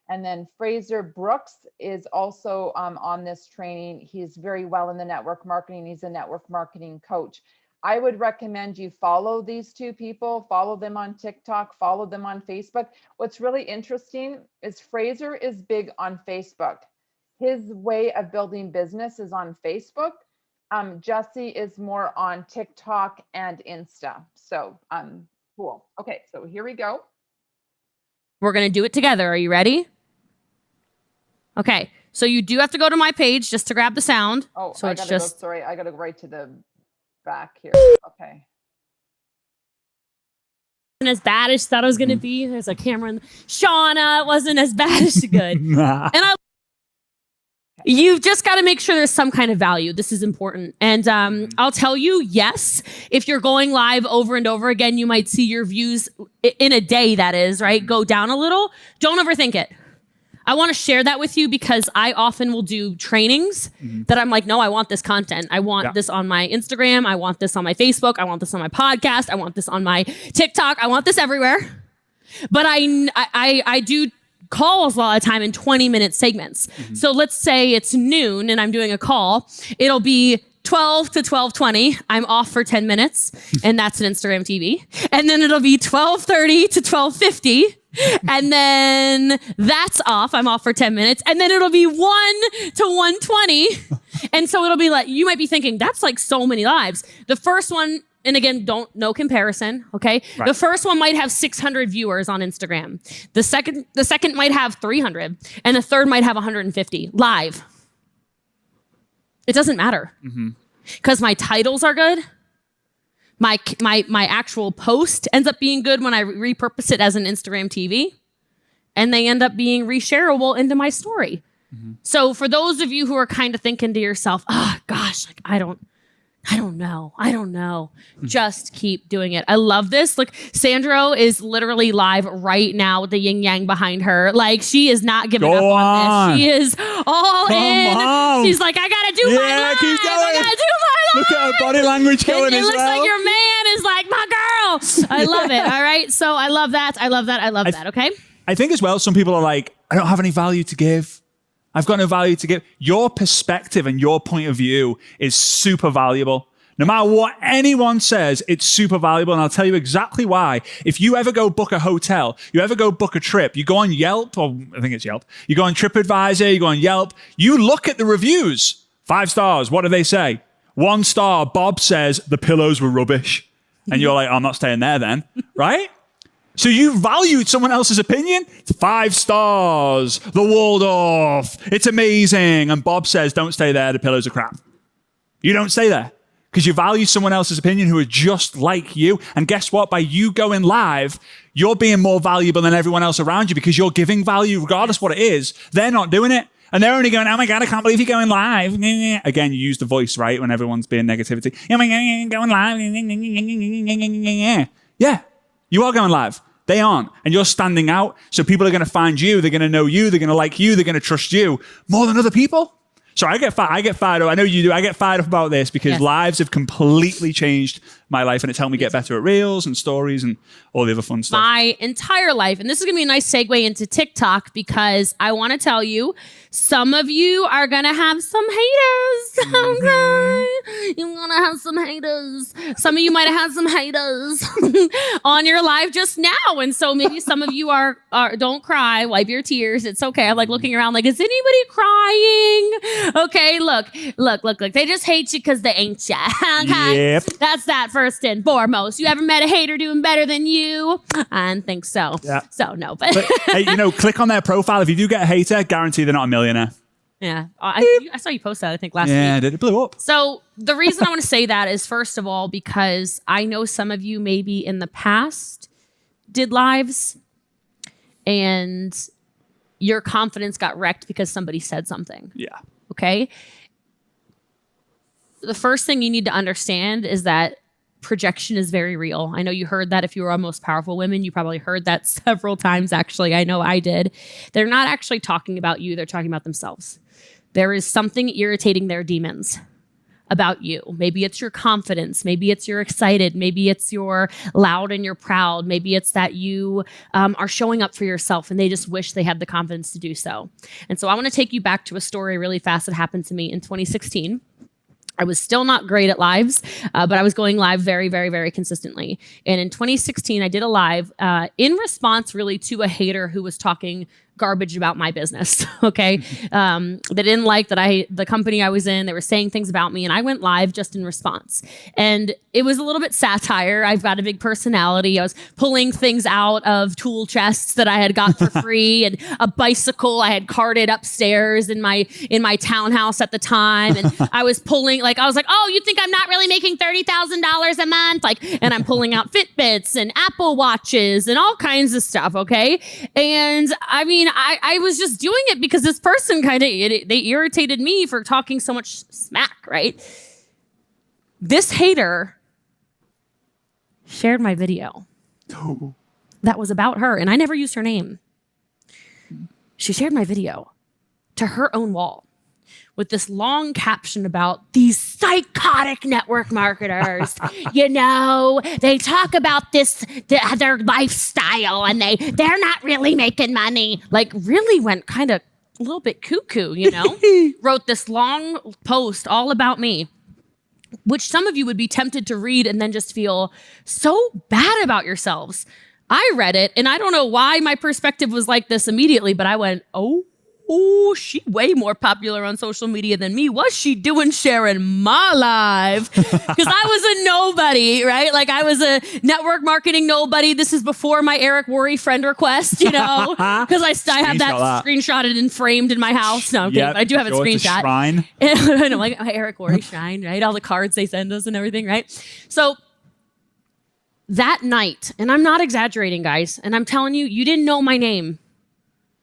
And then Fraser Brooks is also on this training. He's very well in the network marketing. He's a network marketing coach. I would recommend you follow these 2 people, follow them on TikTok, follow them on Facebook. What's really interesting is Fraser is big on Facebook. His way of building business is on Facebook. Jessie is more on TikTok and Insta. So cool. Okay, so here we go. We're going to do it together. Are you ready? Okay. So you do have to go to my page just to grab the sound. Oh, so I it's gotta just go, sorry, I gotta go right to the back here. Okay. wasn't as bad as thought it was going to be. There's a camera in Shauna. It wasn't as bad as good. And I You've just got to make sure there's some kind of value. This is important. And I'll tell you, yes, if you're going live over and over again, you might see your views in a day, that is, right, go down a little. Don't overthink it. I want to share that with you because I often will do trainings that I'm like, no, I want this content. I want this on my Instagram. I want this on my Facebook. I want this on my podcast. I want this on my TikTok. I want this everywhere. But I do calls a lot of time in 20-minute segments. So let's say it's noon and I'm doing a call. It'll be 12 to 12:20. I'm off for 10 minutes and that's an Instagram TV. And then it'll be 12:30 to 12:50. And then that's off. I'm off for 10 minutes. And then it'll be 1 to 1:20. And so it'll be like, you might be thinking, that's like so many lives. The first one, and again, no comparison, okay? Right. The first one might have 600 viewers on Instagram. The second might have 300, and the third might have 150 live. It doesn't matter because my titles are good. My actual post ends up being good when I repurpose it as an Instagram TV, and they end up being reshareable into my story. So for those of you who are kind of thinking to yourself, oh gosh, like I don't know. Just keep doing it. I love this. Look, Sandro is literally live right now with the yin yang behind her. Like she is not giving up on this. She is all in. On. She's like, I gotta do my live. Keep going. I gotta do my live. Look at her body language going it as looks well. like your man is like my girl. I love it. All right. So I love that. I love that. Okay. I think as well, some people are like, I don't have any value to give. I've got no value to give. Your perspective and your point of view is super valuable. No matter what anyone says, it's super valuable. And I'll tell you exactly why. If you ever go book a hotel, you ever go book a trip, you go on Yelp, or I think it's Yelp, you go on TripAdvisor, you go on Yelp, you look at the reviews. 5 stars. What do they say? 1 star. Bob says the pillows were rubbish. And you're like, I'm not staying there then. Right? So you valued someone else's opinion? 5 stars. The Waldorf. It's amazing. And Bob says, don't stay there. The pillows are crap. You don't stay there because you value someone else's opinion who are just like you. And guess what? By you going live, you're being more valuable than everyone else around you because you're giving value regardless what it is. They're not doing it. And they're only going, oh my God, I can't believe you're going live. Again, you use the voice, right? When everyone's being negativity. Oh my God, you're going live. Yeah. You are going live. They aren't. And you're standing out. So people are going to find you. They're going to know you. They're going to like you. They're going to trust you more than other people. So I get fired up. I know you do. I get fired up about this because lives have completely changed my life and it's helped me get better at reels and stories and all the other fun stuff. My entire life. And this is going to be a nice segue into TikTok because I want to tell you, some of you are going to have some haters. Okay. You're going to have some haters. Some of you might have had some haters on your live just now. And so maybe some of you are don't cry, wipe your tears. It's okay. I'm like looking around like, is anybody crying? Okay, look. They just hate you because they ain't ya. Okay? Yep. That's that first and foremost. You ever met a hater doing better than you? I don't think so. Yeah. So no, but hey, click on their profile. If you do get a hater, guarantee they're not a millionaire. yeah. I saw you post that, I think, last week. Yeah, it blew up. So the reason I want to say that is, first of all, because I know some of you maybe in the past did lives and your confidence got wrecked because somebody said something. Yeah. Okay. The first thing you need to understand is that projection is very real. I know you heard that if you were on Most Powerful Women. You probably heard that several times, actually. I know I did. They're not actually talking about you. They're talking about themselves. There is something irritating their demons about you. Maybe it's your confidence. Maybe it's you're excited. Maybe it's you're loud and you're proud. Maybe it's that you are showing up for yourself and they just wish they had the confidence to do so. And so I want to take you back to a story really fast that happened to me in 2016. I was still not great at lives, but I was going live very, very, very consistently. And in 2016, I did a live in response really to a hater who was talking garbage about my business. Okay. They didn't like that the company I was in, they were saying things about me and I went live just in response. And it was a little bit satire. I've got a big personality. I was pulling things out of tool chests that I had got for free and a bicycle I had carted upstairs in my townhouse at the time. And I was pulling, I was like, oh, you think I'm not really making $30,000 a month? And I'm pulling out Fitbits and Apple Watches and all kinds of stuff. Okay. And I mean, mean, I was just doing it because this person they irritated me for talking so much smack, right? This hater shared my video that was about her, and I never used her name. She shared my video to her own wall with this long caption about these psychotic network marketers. You know, they talk about their lifestyle, and they're not really making money. Like, really went kind of a little bit cuckoo, you know? Wrote this long post all about me, which some of you would be tempted to read and then just feel so bad about yourselves. I read it, and I don't know why my perspective was like this immediately, but I went, oh, she way more popular on social media than me. What's she doing sharing my life? Because I was a nobody, right? Like, I was a network marketing nobody. This is before my Eric Worre friend request, you know, because I have that screenshotted and framed in my house. No, I'm kidding, but I do have it screenshot. Shrine. I know, like my Eric Worre shrine, right? All the cards they send us and everything, right? So that night, and I'm not exaggerating, guys, and I'm telling you, you didn't know my name.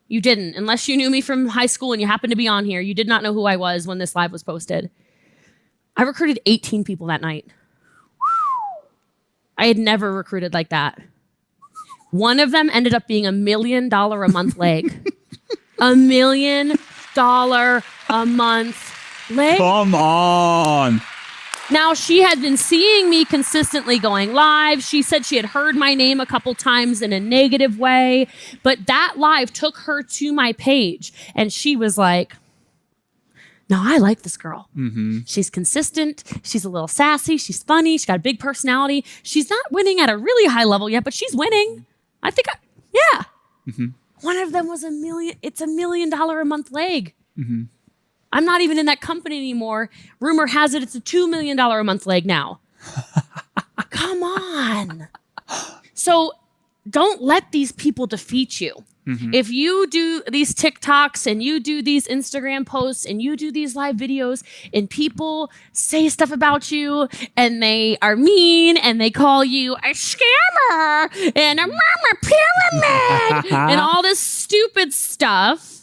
You didn't. Unless you knew me from high school and you happened to be on here, you did not know who I was when this live was posted. I recruited 18 people that night. I had never recruited like that. One of them ended up being $1 million a month leg. $1 million a month leg. Come on. Now, she had been seeing me consistently going live. She said she had heard my name a couple times in a negative way, but that live took her to my page, and she was like, no, I like this girl. Mm-hmm. She's consistent. She's a little sassy. She's funny. She's got a big personality. She's not winning at a really high level yet, but she's winning. I think, yeah. Mm-hmm. One of them was $1 million. It's $1 million a month leg. Mm-hmm. I'm not even in that company anymore. Rumor has it it's a $2 million a month leg now. Come on. So don't let these people defeat you. Mm-hmm. If you do these TikToks and you do these Instagram posts and you do these live videos and people say stuff about you and they are mean and they call you a scammer and a mama pyramid and all this stupid stuff,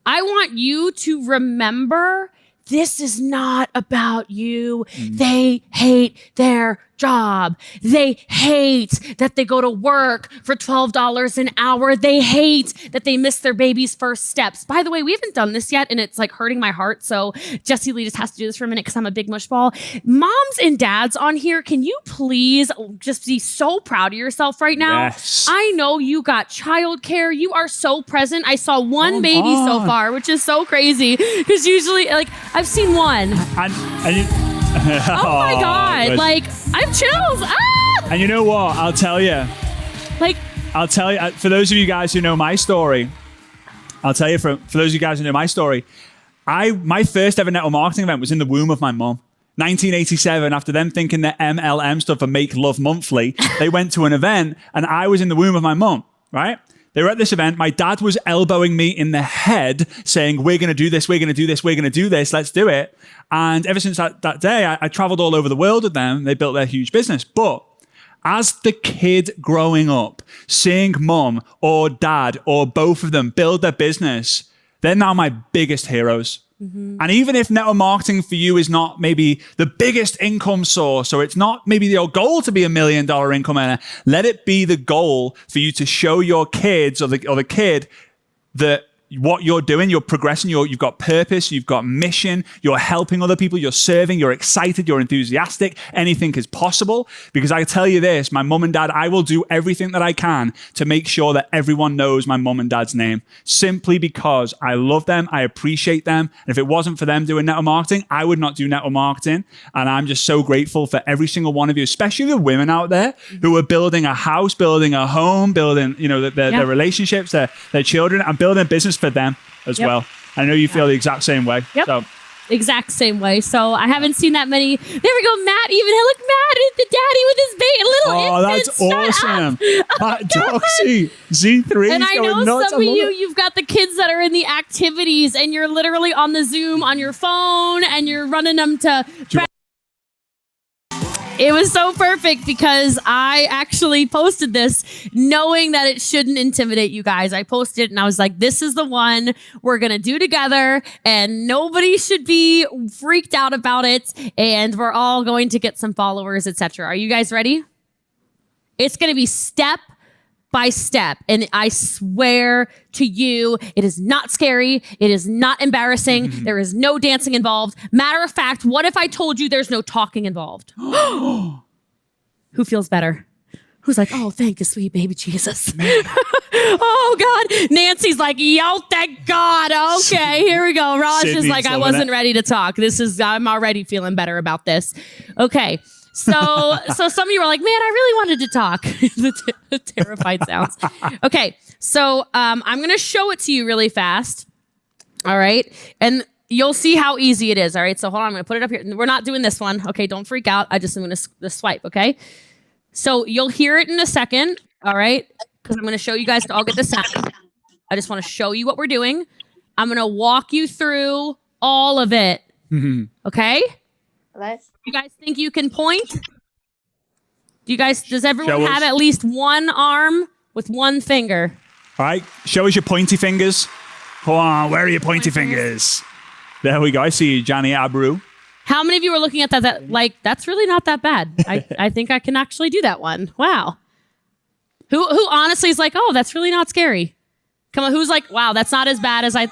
I want you to remember this is not about you. They hate their job. They hate that they go to work for $12 an hour. They hate that they miss their baby's first steps. By the way, we haven't done this yet, and it's like hurting my heart. So Jessie Lee just has to do this for a minute because I'm a big mushball. Moms and dads on here, can you please just be so proud of yourself right now? Yes. I know you got childcare. You are so present. I saw one baby so far, which is so crazy because usually, like, I've seen one. Oh my God. Good. Like, I have chills. Ah! And you know what? I'll tell you, for those of you guys who know my story, my first ever network marketing event was in the womb of my mom. 1987, after them thinking that MLM stood for Make Love Monthly, they went to an event and I was in the womb of my mom, right? They were at this event. My dad was elbowing me in the head saying, we're going to do this, we're going to do this, we're going to do this, let's do it. And ever since that day, I traveled all over the world with them. They built their huge business. But as the kid growing up, seeing mom or dad or both of them build their business, they're now my biggest heroes. Mm-hmm. And even if network marketing for you is not maybe the biggest income source, or it's not maybe your goal to be $1 million income earner, let it be the goal for you to show your kids or the kid that what you're doing, you're progressing, you've got purpose, you've got mission, you're helping other people, you're serving, you're excited, you're enthusiastic, anything is possible. Because I tell you this, my mom and dad, I will do everything that I can to make sure that everyone knows my mom and dad's name, simply because I love them, I appreciate them. And if it wasn't for them doing network marketing, I would not do network marketing. And I'm just so grateful for every single one of you, especially the women out there who are building a house, building a home, building, their relationships, their children, and building a business for them as well. I know you feel the exact same way. Yep. So. Exact same way. So I haven't seen that many. There we go. Matt even. Look, Matt is the daddy with his little infant. That's awesome. Matt Doxy, Z3. And I know some of you've got the kids that are in the activities and you're literally on the Zoom on your phone and you're running them to. It was so perfect because I actually posted this knowing that it shouldn't intimidate you guys. I posted it and I was like, this is the one we're going to do together and nobody should be freaked out about it. And we're all going to get some followers, etc. Are you guys ready? It's going to be step by step. And I swear to you, it is not scary. It is not embarrassing. There is no dancing involved. Matter of fact, what if I told you there's no talking involved? Who feels better? Who's like, oh, thank you, sweet baby Jesus. Oh, God. Nancy's like, yo, thank God. Okay, here we go. Raj is Sydney's like, I loving wasn't it. ready to talk. I'm already feeling better about this. Okay. So some of you are like, man, I really wanted to talk. The terrified sounds. Okay, so I'm gonna show it to you really fast. All right, and you'll see how easy it is. All right, so hold on, I'm gonna put it up here. We're not doing this one. Okay, don't freak out. I just am gonna swipe. Okay, so you'll hear it in a second. All right, because I'm gonna show you guys to all get the sound. I just want to show you what we're doing. I'm gonna walk you through all of it. Okay. You guys think you can point? Does everyone Show us. have at least one arm with one finger? All right, show us your pointy fingers. Come on, where are your pointy fingers? There we go. I see you, Johnny Abreu. How many of you are looking at that like, that's really not that bad? I think I can actually do that one. Wow. Who honestly is like, oh, that's really not scary? Come on, who's like, wow, that's not as bad as I...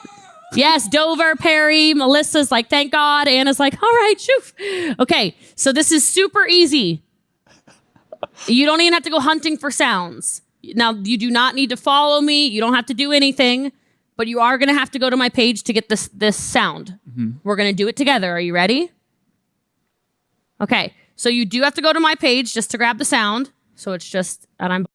Yes, Dover, Perry, Melissa's like, thank God. Anna's like, all right, shoof. Okay, so this is super easy. You don't even have to go hunting for sounds. Now, you do not need to follow me. You don't have to do anything, but you are going to have to go to my page to get this sound. We're going to do it together. Are you ready? Okay, so you do have to go to my page just to grab the sound. So it's just, and I'm...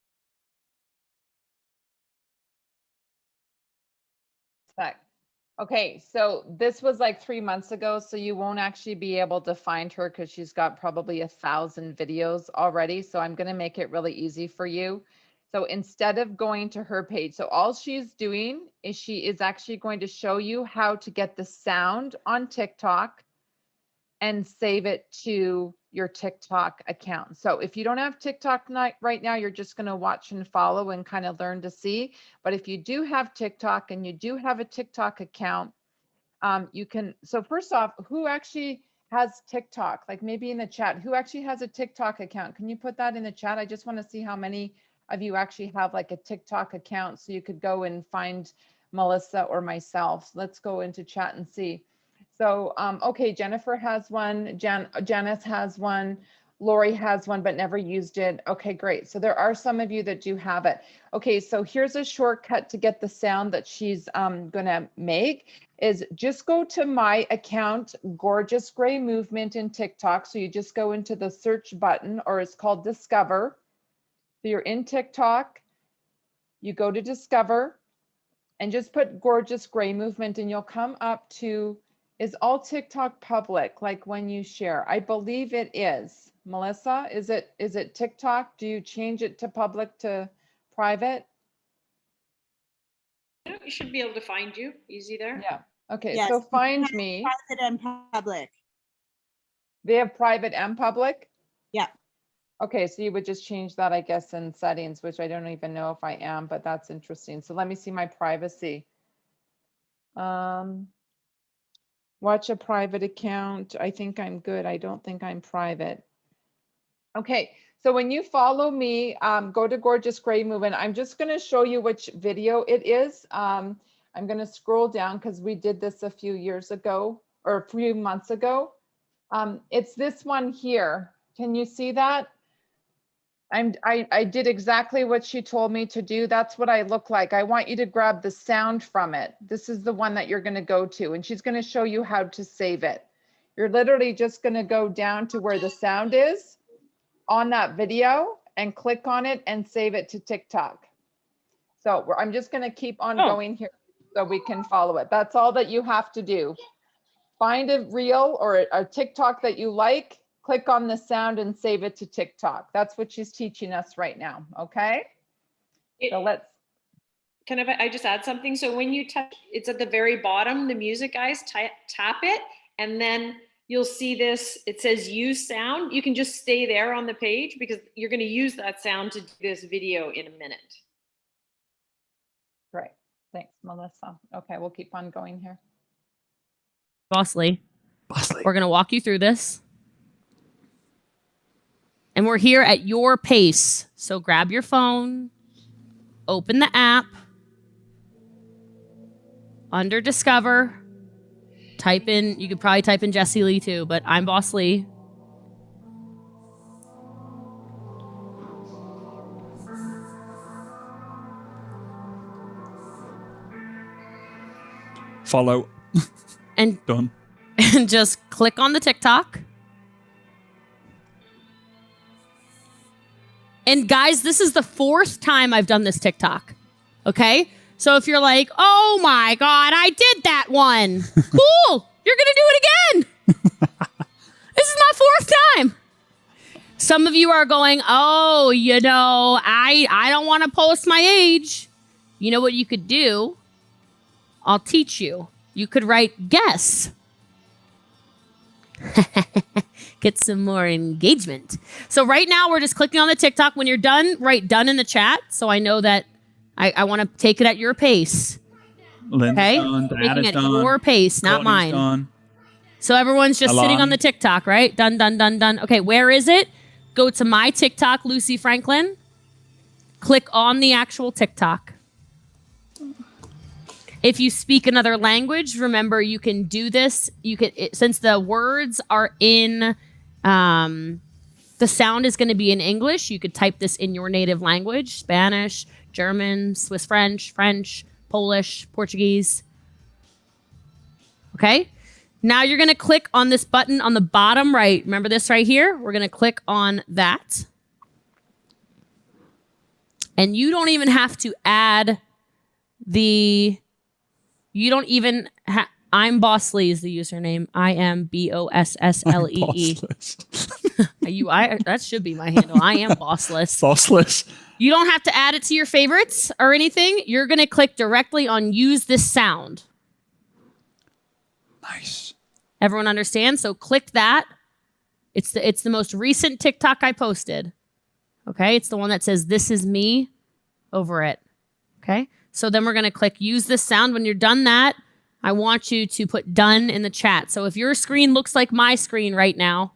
Okay, so this was like 3 months ago, so you won't actually be able to find her because she's got probably 1,000 videos already. So I'm going to make it really easy for you. So instead of going to her page, so all she's doing is she is actually going to show you how to get the sound on TikTok and save it to your TikTok account. So if you don't have TikTok right now, you're just going to watch and follow and kind of learn to see. But if you do have TikTok and you do have a TikTok account, you can. So first off, who actually has TikTok? Like maybe in the chat, who actually has a TikTok account? Can you put that in the chat? I just want to see how many of you actually have like a TikTok account so you could go and find Melissa or myself. Let's go into chat and see. So, okay, Jennifer has one, Janice has one, Lori has one, but never used it. Okay, great. So there are some of you that do have it. Okay, so here's a shortcut to get the sound that she's gonna make is just go to my account, Gorgeous Gray Movement in TikTok. So you just go into the search button, or it's called Discover. So you're in TikTok, you go to Discover and just put Gorgeous Gray Movement and you'll come up to, is all TikTok public, like when you share? I believe it is. Melissa, is it TikTok? Do you change it to public to private? You should be able to find you easy there. Yeah. Okay, Yes. so find me. Private and public. They have private and public? Yeah. Okay, so you would just change that, I guess, in settings, which I don't even know if I am, but that's interesting. So let me see my privacy. Watch a private account. I think I'm good. I don't think I'm private. Okay, so when you follow me, go to Gorgeous Gray Movement. I'm just going to show you which video it is. I'm going to scroll down because we did this a few years ago or a few months ago. It's this one here. Can you see that? I did exactly what she told me to do. That's what I look like. I want you to grab the sound from it. This is the one that you're going to go to, and she's going to show you how to save it. You're literally just going to go down to where the sound is on that video and click on it and save it to TikTok. So I'm just going to keep on going here so we can follow it. That's all that you have to do. Find a reel or a TikTok that you like. Click on the sound and save it to TikTok. That's what she's teaching us right now. Okay. So let's. Can I just add something? So when you touch, it's at the very bottom, the music, guys, tap it, and then you'll see this. It says use sound. You can just stay there on the page because you're going to use that sound to do this video in a minute. Great. Thanks, Melissa. Okay, we'll keep on going here. Bossly. We're going to walk you through this. And we're here at your pace. So grab your phone, open the app, under Discover, type in, you could probably type in Jessie Lee too, but I'm Boss Lee. Follow. And Done. And just click on the TikTok. And guys, this is the 4th time I've done this TikTok. Okay? So if you're like, oh my God, I did that one. Cool. You're going to do it again. This is my 4th time. Some of you are going, oh, you know, I don't want to post my age. You know what you could do? I'll teach you. You could write guess. Get some more engagement. So right now we're just clicking on the TikTok. When you're done, write done in the chat. So I know that I want to take it at your pace. Lynn's Okay? done, Taking Diana's it done, your pace, not Courtney's mine. done. So everyone's just sitting on Alani. the TikTok, right? Done, done, done, done. Okay, where is it? Go to my TikTok, Lucy Franklin. Click on the actual TikTok. If you speak another language, remember you can do this. You can, since the words are in, the sound is going to be in English. You could type this in your native language: Spanish, German, Swiss French, French, Polish, Portuguese. Okay. Now you're going to click on this button on the bottom right. Remember this right here? We're going to click on that. And you don't even have to add I'm Boss Lee is the username. I am BOSSLEE. That should be my handle. I am Bossless. Bossless. You don't have to add it to your favorites or anything. You're going to click directly on use this sound. Nice. Everyone understands? So click that. It's the most recent TikTok I posted. Okay? It's the one that says this is me over it. Okay? So then we're going to click use this sound. When you're done that, I want you to put done in the chat. So if your screen looks like my screen right now,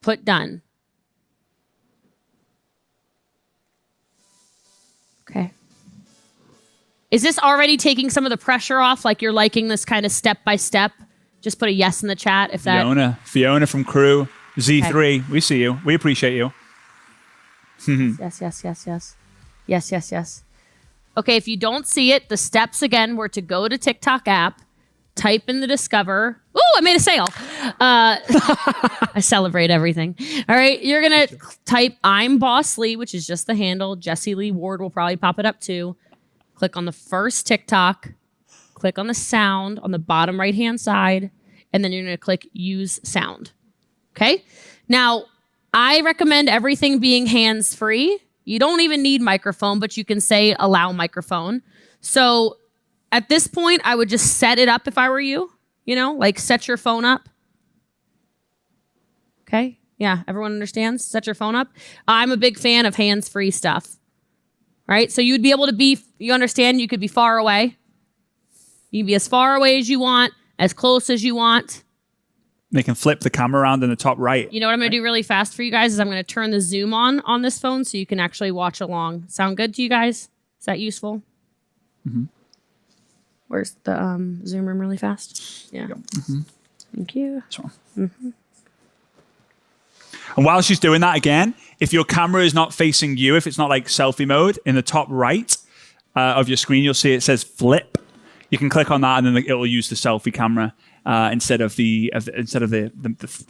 put done. Okay. Is this already taking some of the pressure off? Like you're liking this kind of step by step? Just put a yes in the chat if that. Fiona from Crew, Z3, okay. We see you. We appreciate you. Yes, yes, yes, yes. Yes, yes, yes. Okay, if you don't see it, the steps again were to go to TikTok app, type in the Discover. Ooh, I made a sale. I celebrate everything. All right, you're going to type I'm Boss Lee, which is just the handle. Jessie Lee Ward will probably pop it up too. Click on the first TikTok. Click on the sound on the bottom right-hand side. And then you're going to click use sound. Okay? Now, I recommend everything being hands-free. You don't even need microphone, but you can say allow microphone. So at this point, I would just set it up if I were you. You know, like set your phone up. Okay? Yeah, everyone understands? Set your phone up. I'm a big fan of hands-free stuff. Right? So you'd be able to be, you understand, you could be far away. You can be as far away as you want, as close as you want. They can flip the camera around in the top right. You know what I'm going to do really fast for you guys is I'm going to turn the zoom on this phone so you can actually watch along. Sound good to you guys? Is that useful? Mm-hmm. Where's the zoom room really fast? Yeah. Mm-hmm. Thank you. Mm-hmm. And while she's doing that again, if your camera is not facing you, if it's not like selfie mode, in the top right of your screen, you'll see it says flip. You can click on that and then it will use the selfie camera instead of the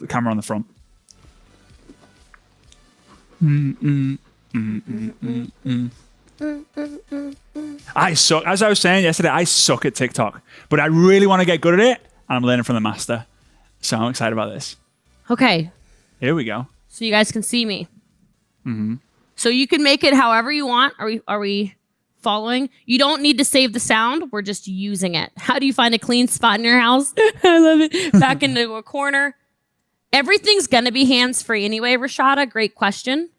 camera on the front. I suck. As I was saying yesterday, I suck at TikTok, but I really want to get good at it, and I'm learning from the master. So I'm excited about this. Okay. Here we go. So you guys can see me. Mm-hmm. So you can make it however you want. Are we following? You don't need to save the sound. We're just using it. How do you find a clean spot in your house? I love it. Back into a corner. Everything's going to be hands-free anyway, Rashada. Great question.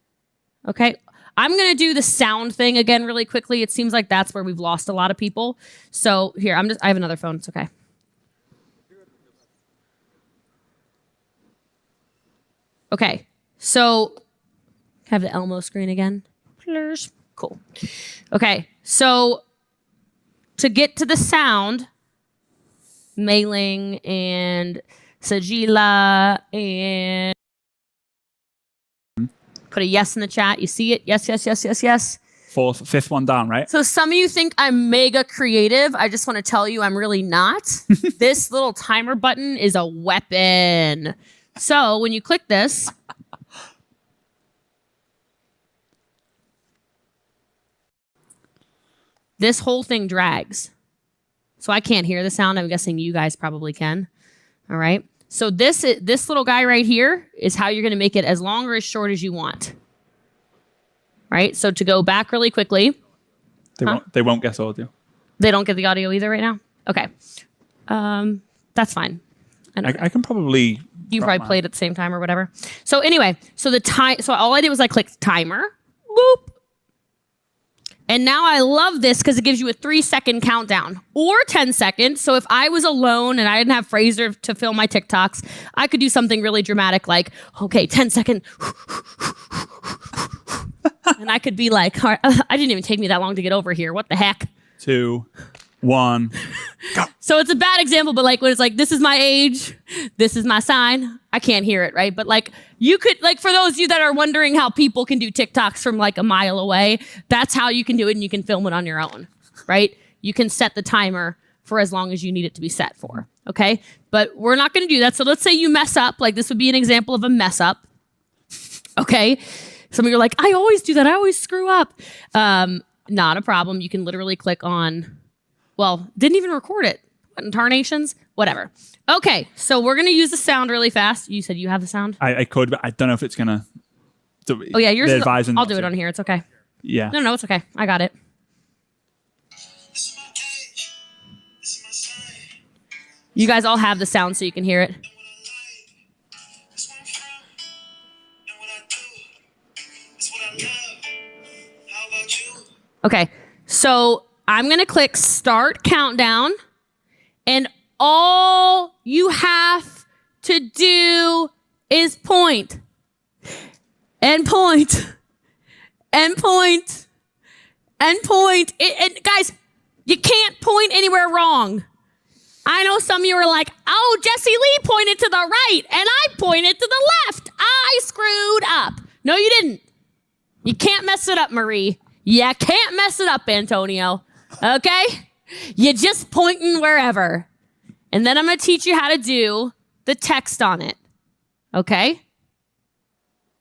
Okay. I'm going to do the sound thing again really quickly. It seems like that's where we've lost a lot of people. So here, I have another phone. It's okay. Okay. So have the Elmo screen again. Please. Cool. Okay. So to get to the sound, Mailing and Sajila and put a yes in the chat. You see it? Yes, yes, yes, yes, yes. Fifth one down, right? So some of you think I'm mega creative. I just want to tell you I'm really not. This little timer button is a weapon. So when you click this, this whole thing drags. So I can't hear the sound. I'm guessing you guys probably can. All right. So this little guy right here is how you're going to make it as long or as short as you want. Right? So to go back really quickly. They won't get audio. They don't get the audio either right now? Okay. That's fine. I can probably... You probably played at the same time or whatever. So anyway, so all I did was I clicked timer. Boop. And now I love this because it gives you a 3-second countdown or 10 seconds. So if I was alone and I didn't have Fraser to film my TikToks, I could do something really dramatic like, okay, 10 second. And I could be like, I didn't even take me that long to get over here. What the heck? 2, 1, go. So it's a bad example, but like when it's like, this is my age, this is my sign. I can't hear it, right? But like you could, like for those of you that are wondering how people can do TikToks from like a mile away, that's how you can do it and you can film it on your own, right? You can set the timer for as long as you need it to be set for, okay? But we're not gonna do that. So let's say you mess up, like this would be an example of a mess up, okay? Some of you are like, I always do that, I always screw up. Not a problem, you can literally click on, well, didn't even record it. What, incarnations? Whatever. Okay, so we're gonna use the sound really fast. You said you have the sound? I could, but I don't know if it's gonna... Oh yeah, yours is, I'll do it on here, it's okay. Yeah. No, it's okay, I got it. You guys all have the sound so you can hear it. Okay, so I'm gonna click start countdown and all you have to do is point and point and point and point. And guys, you can't point anywhere wrong. I know some of you are like, oh, Jesse Lee pointed to the right and I pointed to the left. I screwed up. No, you didn't. You can't mess it up, Marie. You can't mess it up, Antonio. Okay? You're just pointing wherever. And then I'm going to teach you how to do the text on it. Okay?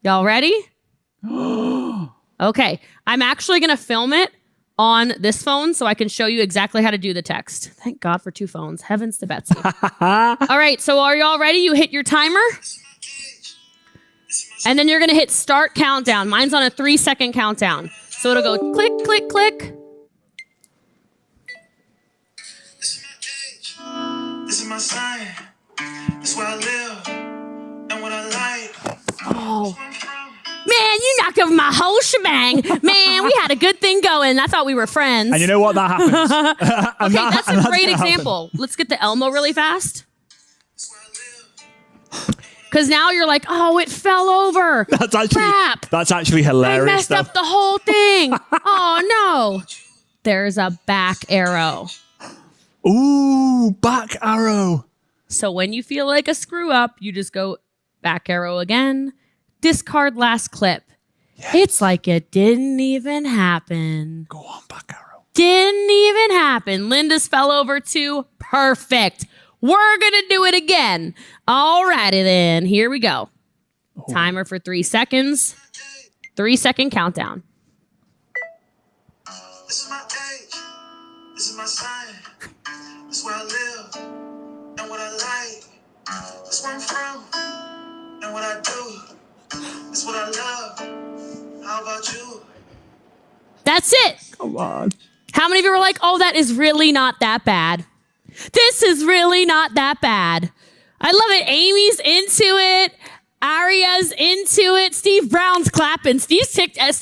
Y'all ready? Okay. I'm actually going to film it on this phone so I can show you exactly how to do the text. Thank God for 2 phones. Heavens to Betsy. All right. So are you all ready? You hit your timer. And then you're going to hit start countdown. Mine's on a 3-second countdown. So it'll go click, click, click. This is my sign. This is where I live and what I like. Oh. Man, you knocked over my whole shebang. Man, we had a good thing going. I thought we were friends. And you know what? That happens. Okay, that's a great example. Let's get the Elmo really fast. Because now you're like, oh, it fell over. That's actually hilarious. I messed up the whole thing. Oh, no. There's a back arrow. Ooh, back arrow. So when you feel like a screw up, you just go back arrow again. Discard last clip. Yes. It's like it didn't even happen. Go on, back arrow. Didn't even happen. Linda's fell over too. Perfect. We're going to do it again. All righty then. Here we go. Oh. Timer for 3 seconds. 3-second countdown. This is my age. This is my sign. This is where I live and what I like. This is where I'm from and what I do. This is what I love. How about you? That's it. Come on. How many of you were like, oh, that is really not that bad? This is really not that bad. I love it. Amy's into it. Aria's into it. Steve Brown's clapping. If Steve Terry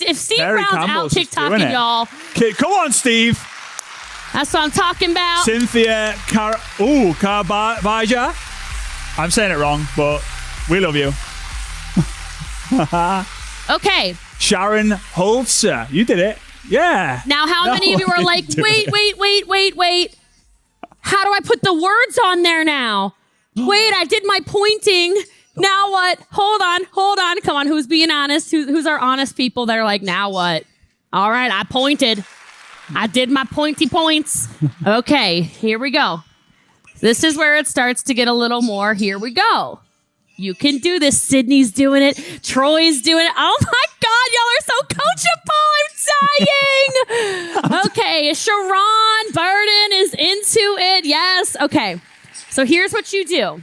Brown's Campbell's out just doing TikToking, it. y'all, Okay, come on, Steve. that's what I'm talking about. Cynthia Caravaja. I'm saying it wrong, but we love you. Okay. Sharon Holzer. You did it. Yeah. Now, how many of you are like, wait. How do I put the words on there now? Wait, I did my pointing. Now what? Hold on. Come on, who's being honest? Who's our honest people that are like, now what? All right, I pointed. I did my pointy points. Okay, here we go. This is where it starts to get a little more. Here we go. You can do this. Sydney's doing it. Troy's doing it. Oh my God, y'all are so coachable. I'm dying. Okay, Sharon Burden is into it. Yes. Okay. So here's what you do.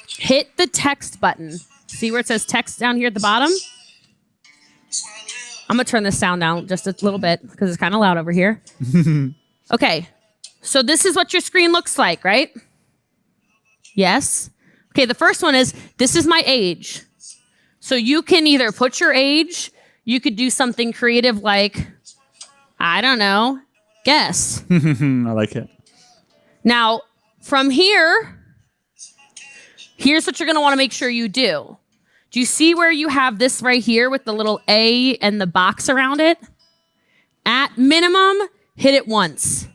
Hit the text button. See where it says text down here at the bottom? I'm going to turn this sound down just a little bit because it's kind of loud over here. Okay. So this is what your screen looks like, right? Yes. Okay, the first one is, this is my age. So you can either put your age, you could do something creative like, I don't know, guess. I like it. Now, from here, here's what you're going to want to make sure you do. Do you see where you have this right here with the little A and the box around it? At minimum, hit it once.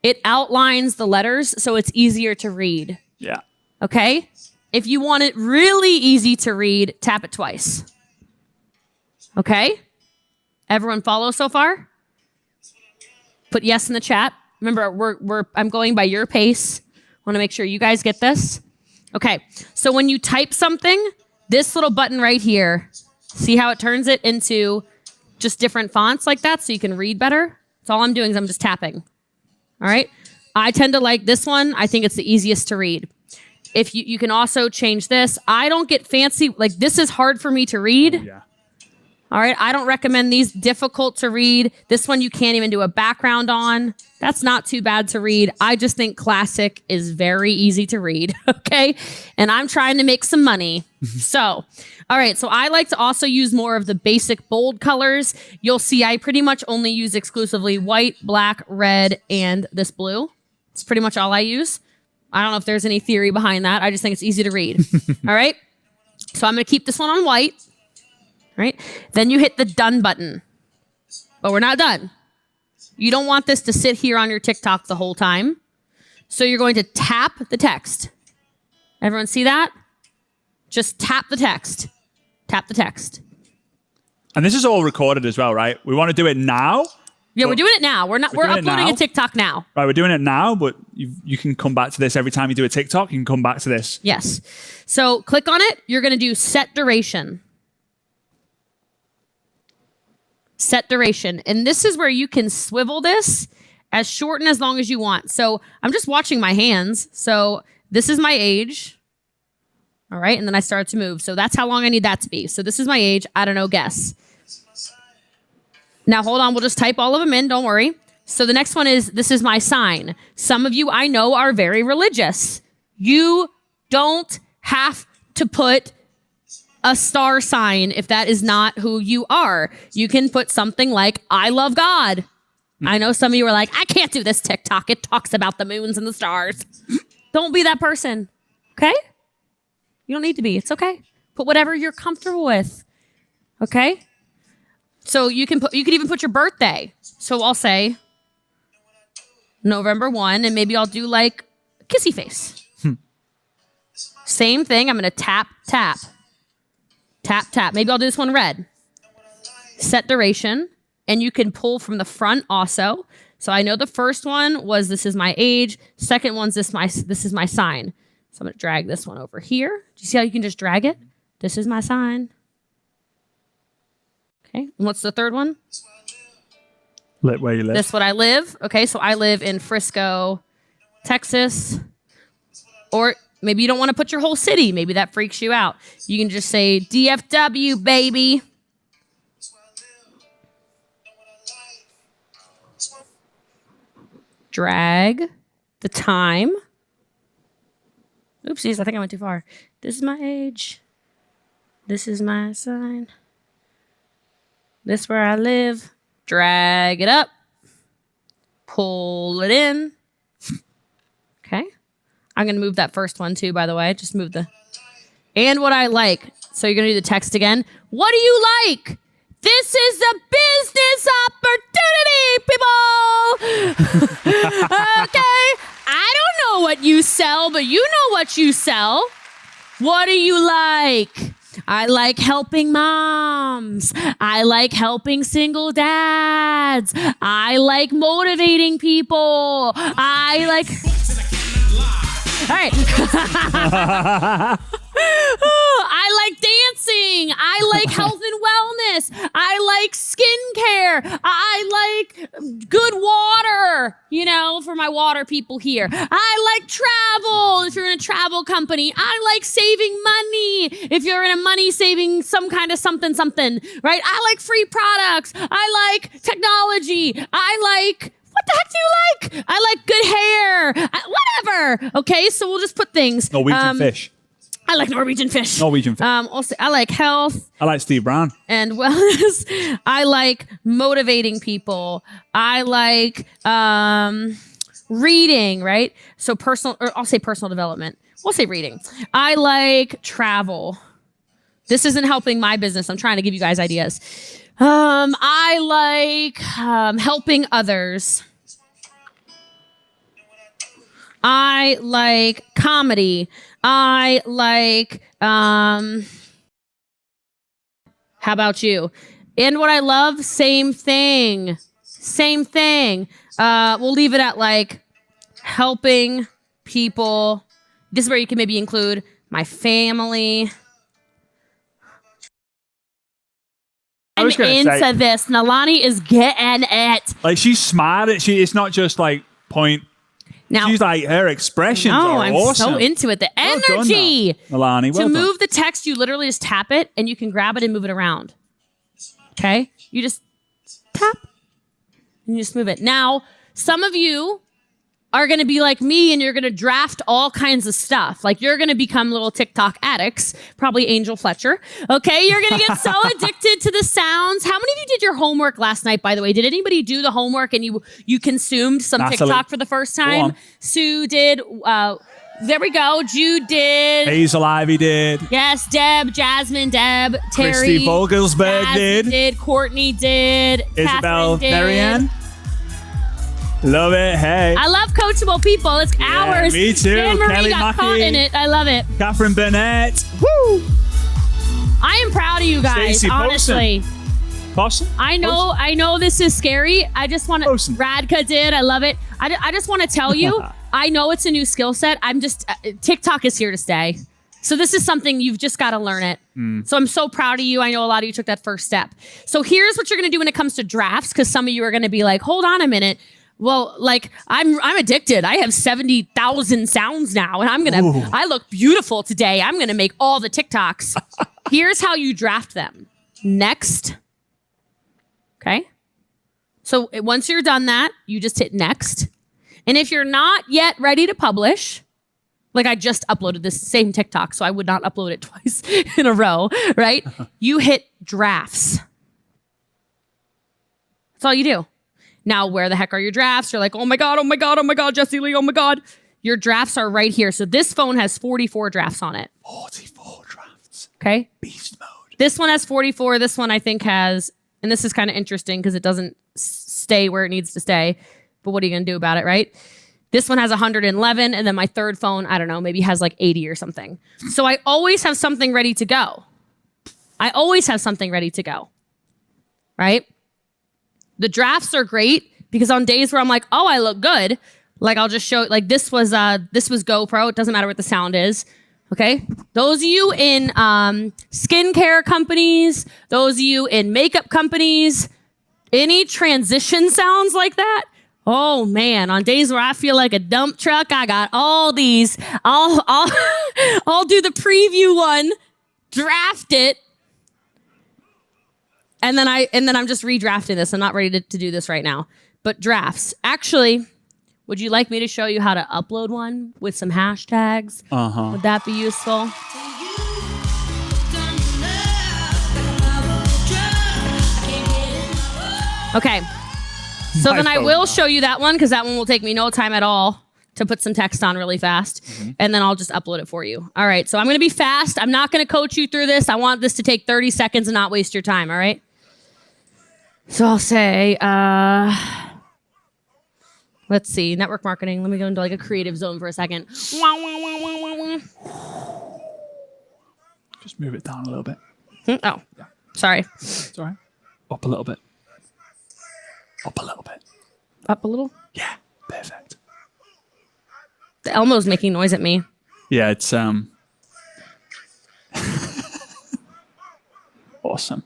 It outlines the letters, so it's easier to read. Yeah. Okay? If you want it really easy to read, tap it twice. Okay? Everyone follow so far? Put yes in the chat. Remember, I'm going by your pace. Want to make sure you guys get this. Okay, so when you type something, this little button right here, see how it turns it into just different fonts like that so you can read better? That's all I'm doing is I'm just tapping. All right? I tend to like this one. I think it's the easiest to read. If you can also change this. I don't get fancy. Like, this is hard for me to read. Yeah. All right. I don't recommend these. Difficult to read. This one you can't even do a background on. That's not too bad to read. I just think classic is very easy to read. Okay. And I'm trying to make some money. So, all right. So I like to also use more of the basic bold colors. You'll see I pretty much only use exclusively white, black, red, and this blue. It's pretty much all I use. I don't know if there's any theory behind that. I just think it's easy to read. All right. So I'm going to keep this one on white. Right? Then you hit the done button. But we're not done. You don't want this to sit here on your TikTok the whole time. So you're going to tap the text. Everyone see that? Just tap the text. Tap the text. And this is all recorded as well, right? We want to do it now. Yeah, we're doing it now. We're uploading a TikTok now. Right, we're doing it now, but you can come back to this every time you do a TikTok. You can come back to this. Yes. So click on it. You're going to do set duration. Set duration. And this is where you can swivel this as short and as long as you want. So I'm just watching my hands. So this is my age. All right. And then I start to move. So that's how long I need that to be. So this is my age. I don't know. Guess. Now, hold on. We'll just type all of them in. Don't worry. So the next one is, this is my sign. Some of you I know are very religious. You don't have to put a star sign if that is not who you are. You can put something like, I love God. I know some of you are like, I can't do this TikTok. It talks about the moons and the stars. Don't be that person. Okay? You don't need to be. It's okay. Put whatever you're comfortable with. Okay? So you can even put your birthday. So I'll say November 1, and maybe I'll do like kissy face. Same thing. I'm going to tap, tap. Tap, tap. Maybe I'll do this one red. Set duration. And you can pull from the front also. So I know the first one was, this is my age. Second one's this is my sign. So I'm going to drag this one over here. Do you see how you can just drag it? This is my sign. Okay. And what's the third one? Where you live. This is what I live. Okay. So I live in Frisco, Texas. Or maybe you don't want to put your whole city. Maybe that freaks you out. You can just say DFW, baby. drag the time. Oopsies, I think I went too far. This is my age. This is my sign. This where I live. Drag it up. Pull it in. Okay. I'm going to move that first one too, by the way. Just move the... And what I like. So you're going to do the text again. What do you like? This is a business opportunity, people. Okay. I don't know what you sell, but you know what you sell. What do you like? I like helping moms. I like helping single dads. I like motivating people. I like... Hey. I like dancing. I like health and wellness. I like skincare. I like good water, you know, for my water people here. I like travel if you're in a travel company. I like saving money if you're in a money saving some kind of something, right? I like free products. I like technology. I like... What the heck do you like? I like good hair. Whatever. Okay, so we'll just put things. Norwegian fish. I like Norwegian fish. Norwegian fish. Also, I like health I like Steve Brown. and wellness. I like motivating people. I like reading, right? So personal, or I'll say personal development. We'll say reading. I like travel. This isn't helping my business. I'm trying to give you guys ideas. I like helping others. I like comedy. I like, how about you? And what I love, same thing. Same thing. We'll leave it at like helping people. This is where you can maybe include my family. I was I'm gonna into say- this. Nalani is getting it. Like, she's smart. It's not just like point. Now, She's like, her expressions no, are I'm awesome. so into it. The Well done, energy. Nalani, well To done. move the text, you literally just tap it and you can grab it and move it around. Okay? You just tap and you just move it. Now, some of you are going to be like me and you're going to draft all kinds of stuff. Like you're going to become little TikTok addicts, probably Angel Fletcher. Okay? You're going to get so addicted to the sounds. How many of you did your homework last night, by the way? Did anybody do the homework and you consumed some Natalie. TikTok for the first Go time? on. Sue did. There we go. Jude did. Hazel Ivy did. Yes, Deb, Jasmine, Deb, Terry. Christy Vogelsberg Jasmine did. Courtney did. Isabel Catherine did. Marianne. Love it. Hey. I love coachable people. It's ours. me too. Dan Marie Kelly got caught Mackey. in it. I love it. Catherine Burnett. Woo. I am proud of you guys, Stacey Poulsen. honestly. Possum? I know this is scary. I just want to, Poulsen. Radka did. I love it. I just want to tell you, I know it's a new skill set. I'm just, TikTok is here to stay. So this is something you've just got to learn it. So I'm so proud of you. I know a lot of you took that first step. So here's what you're going to do when it comes to drafts, because some of you are going to be like, hold on a minute. Well, like I'm addicted. I have 70,000 sounds now and I look beautiful today. I'm going to make all the TikToks. Here's how you draft them. Next. Okay. So once you're done that, you just hit next. And if you're not yet ready to publish, like I just uploaded this same TikTok, so I would not upload it twice in a row, right? You hit drafts. That's all you do. Now, where the heck are your drafts? You're like, oh my God, Jesse Lee, oh my God. Your drafts are right here. So this phone has 44 drafts on it. 44 drafts. Okay. Beast mode. This one has 44. This one I think has, and this is kind of interesting because it doesn't stay where it needs to stay. But what are you going to do about it, right? This one has 111. And then my third phone, I don't know, maybe has like 80 or something. So I always have something ready to go. Right? The drafts are great because on days where I'm like, oh, I look good. Like I'll just show, like this was GoPro. It doesn't matter what the sound is. Okay. Those of you in skincare companies, those of you in makeup companies, any transition sounds like that. Oh man, on days where I feel like a dump truck, I got all these. I'll do the preview one, draft it, and then I'm just redrafting this. I'm not ready to do this right now. But drafts. Actually, Would you like me to show you how to upload one with some hashtags? Would that be useful? Okay. So My then I phone will now. show you that one because that one will take me no time at all to put some text on really fast. And then I'll just upload it for you. All right. So I'm going to be fast. I'm not going to coach you through this. I want this to take 30 seconds and not waste your time. All right. So I'll say, let's see, network marketing. Let me go into like a creative zone for a second. Just move it down a little bit. Oh, sorry. It's all right. Up a little bit. Up a little bit. Up a little. Yeah, perfect. The Elmo's making noise at me. Yeah, it's awesome.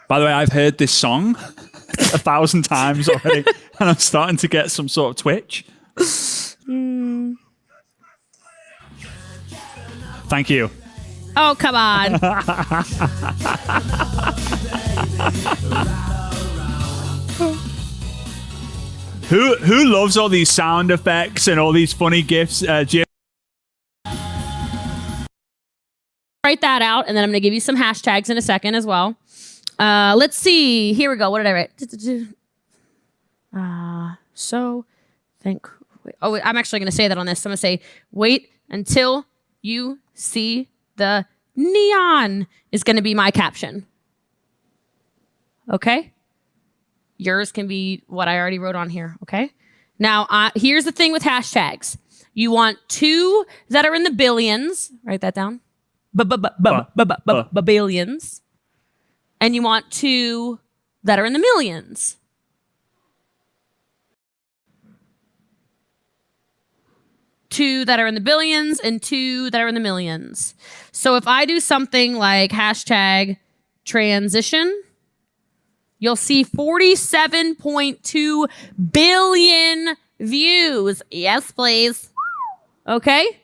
By the way, I've heard this song 1,000 times already, and I'm starting to get some sort of twitch. Thank you. Oh, come on. Who loves all these sound effects and all these funny gifs, Jim? Write that out, and then I'm going to give you some hashtags in a second as well. Let's see. Here we go. What did I write? I'm actually going to say that on this. I'm going to say, wait until you see the neon is going to be my caption. Okay? Yours can be what I already wrote on here. Okay? Now, here's the thing with hashtags. You want 2 that are in the billions. Write that down. Billions. And you want 2 that are in the millions. Two that are in the billions and 2 that are in the millions. So if I do something like hashtag transition, you'll see 47.2 billion views. Yes, please. Okay.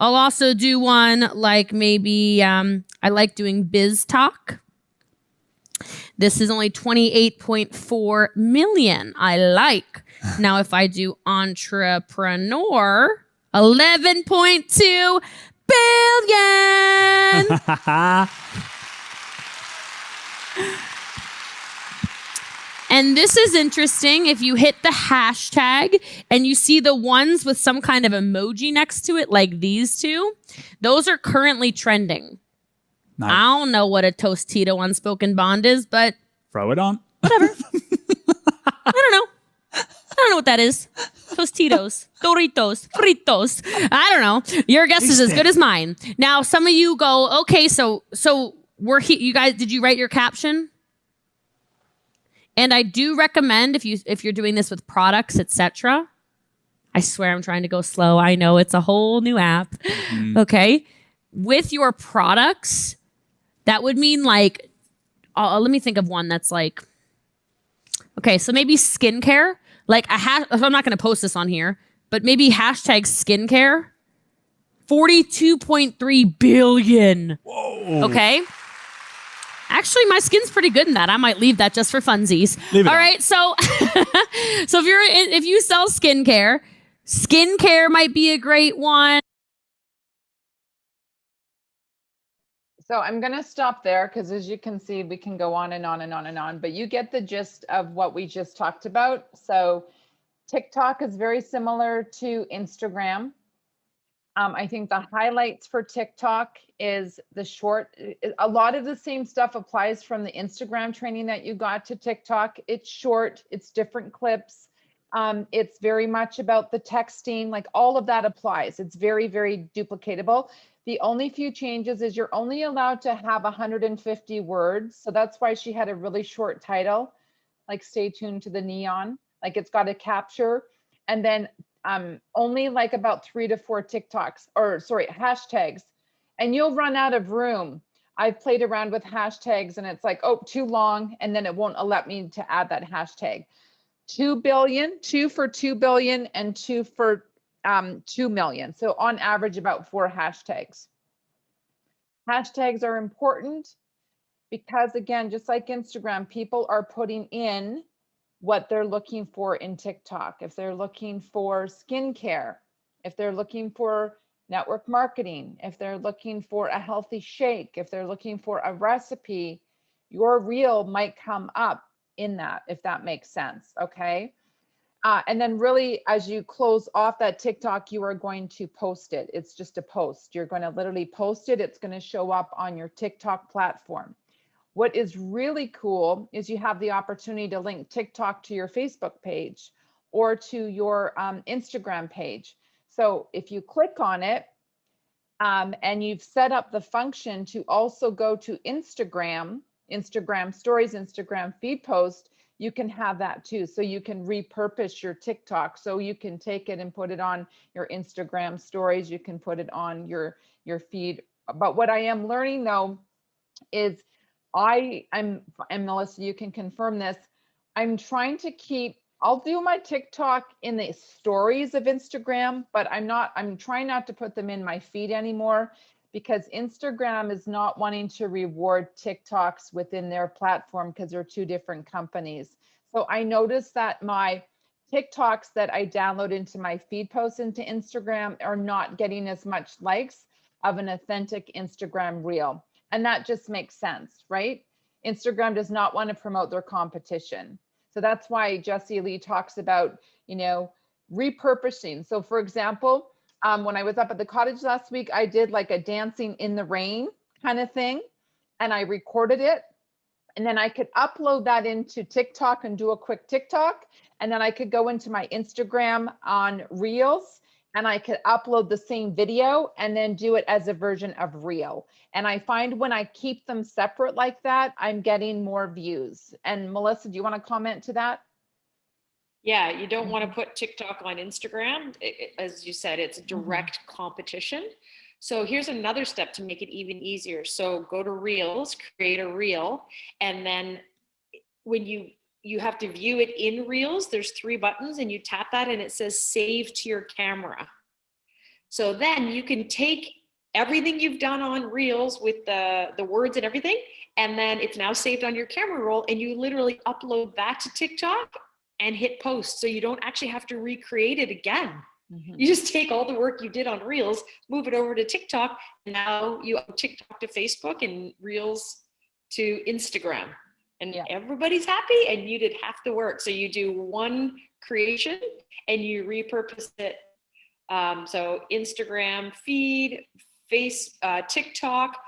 I'll also do one like maybe I like doing biz talk. This is only 28.4 million. I like. Now, if I do entrepreneur, 11.2 billion. And this is interesting. If you hit the hashtag and you see the ones with some kind of emoji next to it, like these 2, those are currently trending. Nice. I don't know what a Tostito unspoken bond is, but Throw it on. whatever. I don't know. I don't know what that is. Tostitos, Doritos, Fritos. I don't know. Your guess is as good as mine. Now, some of you go, okay, so we're here. You guys, did you write your caption? And I do recommend if you're doing this with products, etc. I swear I'm trying to go slow. I know it's a whole new app. Okay. With your products, that would mean like, let me think of one that's like, okay, so maybe skincare. Like I'm not going to post this on here, but maybe hashtag skincare. 42.3 billion. Whoa. Okay. Actually, my skin's pretty good in that. I might leave that just for funsies. All right. So, so if you sell skincare might be a great one. So I'm going to stop there because as you can see, we can go on and on and on and on, but you get the gist of what we just talked about. So TikTok is very similar to Instagram. I think the highlights for TikTok is the short. A lot of the same stuff applies from the Instagram training that you got to TikTok. It's short, it's different clips. It's very much about the texting, like all of that applies. It's very, very duplicatable. The only few changes is you're only allowed to have 150 words. So that's why she had a really short title, like stay tuned to the neon, like it's got a capture. And then only like about 3 to 4 hashtags, and you'll run out of room. I've played around with hashtags and it's like, oh, too long. And then it won't allow me to add that hashtag. 2 billion, 2 for 2 billion and 2 for 2 million. So on average, about 4 hashtags. Hashtags are important. Because again, just like Instagram, people are putting in what they're looking for in TikTok. If they're looking for skincare, if they're looking for network marketing, if they're looking for a healthy shake, if they're looking for a recipe, your reel might come up in that, if that makes sense. Okay. And then really, as you close off that TikTok, you are going to post it. It's just a post. You're going to literally post it. It's going to show up on your TikTok platform. What is really cool is you have the opportunity to link TikTok to your Facebook page or to your Instagram page. So if you click on it and you've set up the function to also go to Instagram stories, Instagram feed post, you can have that too. So you can repurpose your TikTok. So you can take it and put it on your Instagram stories. You can put it on your feed. But what I am learning though is and Melissa, you can confirm this. I'm trying to I'll do my TikTok in the stories of Instagram, but I'm trying not to put them in my feed anymore because Instagram is not wanting to reward TikToks within their platform because they're two different companies. So I noticed that my TikToks that I download into my feed posts into Instagram are not getting as much likes of an authentic Instagram reel. And that just makes sense, right? Instagram does not want to promote their competition. So that's why Jessie Lee talks about, repurposing. So for example, when I was up at the cottage last week, I did like a dancing in the rain kind of thing, and I recorded it. And then I could upload that into TikTok and do a quick TikTok. And then I could go into my Instagram on Reels and I could upload the same video and then do it as a version of Reel. And I find when I keep them separate like that, I'm getting more views. And Melissa, do you want to comment to that? Yeah, you don't want to put TikTok on Instagram. As you said, it's direct competition. So here's another step to make it even easier. So go to Reels, create a reel, and then when you have to view it in Reels, there's 3 buttons and you tap that and it says save to your camera. So then you can take everything you've done on Reels with the words and everything, and then it's now saved on your camera roll and you literally upload that to TikTok and hit post. So you don't actually have to recreate it again. You just take all the work you did on Reels, move it over to TikTok, and now you have TikTok to Facebook and Reels to Instagram. And everybody's happy and you did half the work. So you do one creation and you repurpose it. So Instagram feed, TikTok,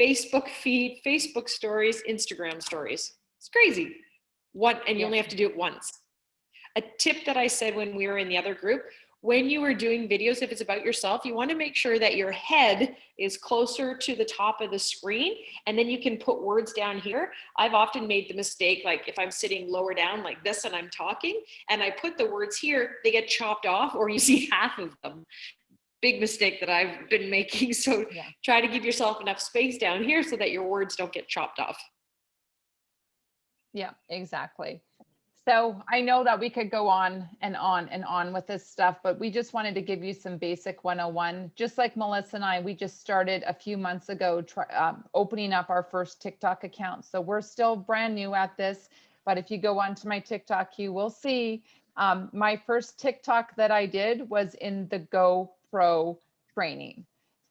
Facebook feed, Facebook stories, Instagram stories. It's crazy. And you only have to do it once. A tip that I said when we were in the other group, when you are doing videos, if it's about yourself, you want to make sure that your head is closer to the top of the screen, and then you can put words down here. I've often made the mistake, like if I'm sitting lower down like this and I'm talking, and I put the words here, they get chopped off or you see half of them. Big mistake that I've been making. So try to give yourself enough space down here so that your words don't get chopped off. Yeah, exactly. So I know that we could go on and on and on with this stuff, but we just wanted to give you some basic 101. Just like Melissa and I, we just started a few months ago opening up our first TikTok account. So we're still brand new at this, but if you go onto my TikTok, you will see my first TikTok that I did was in the GoPro training.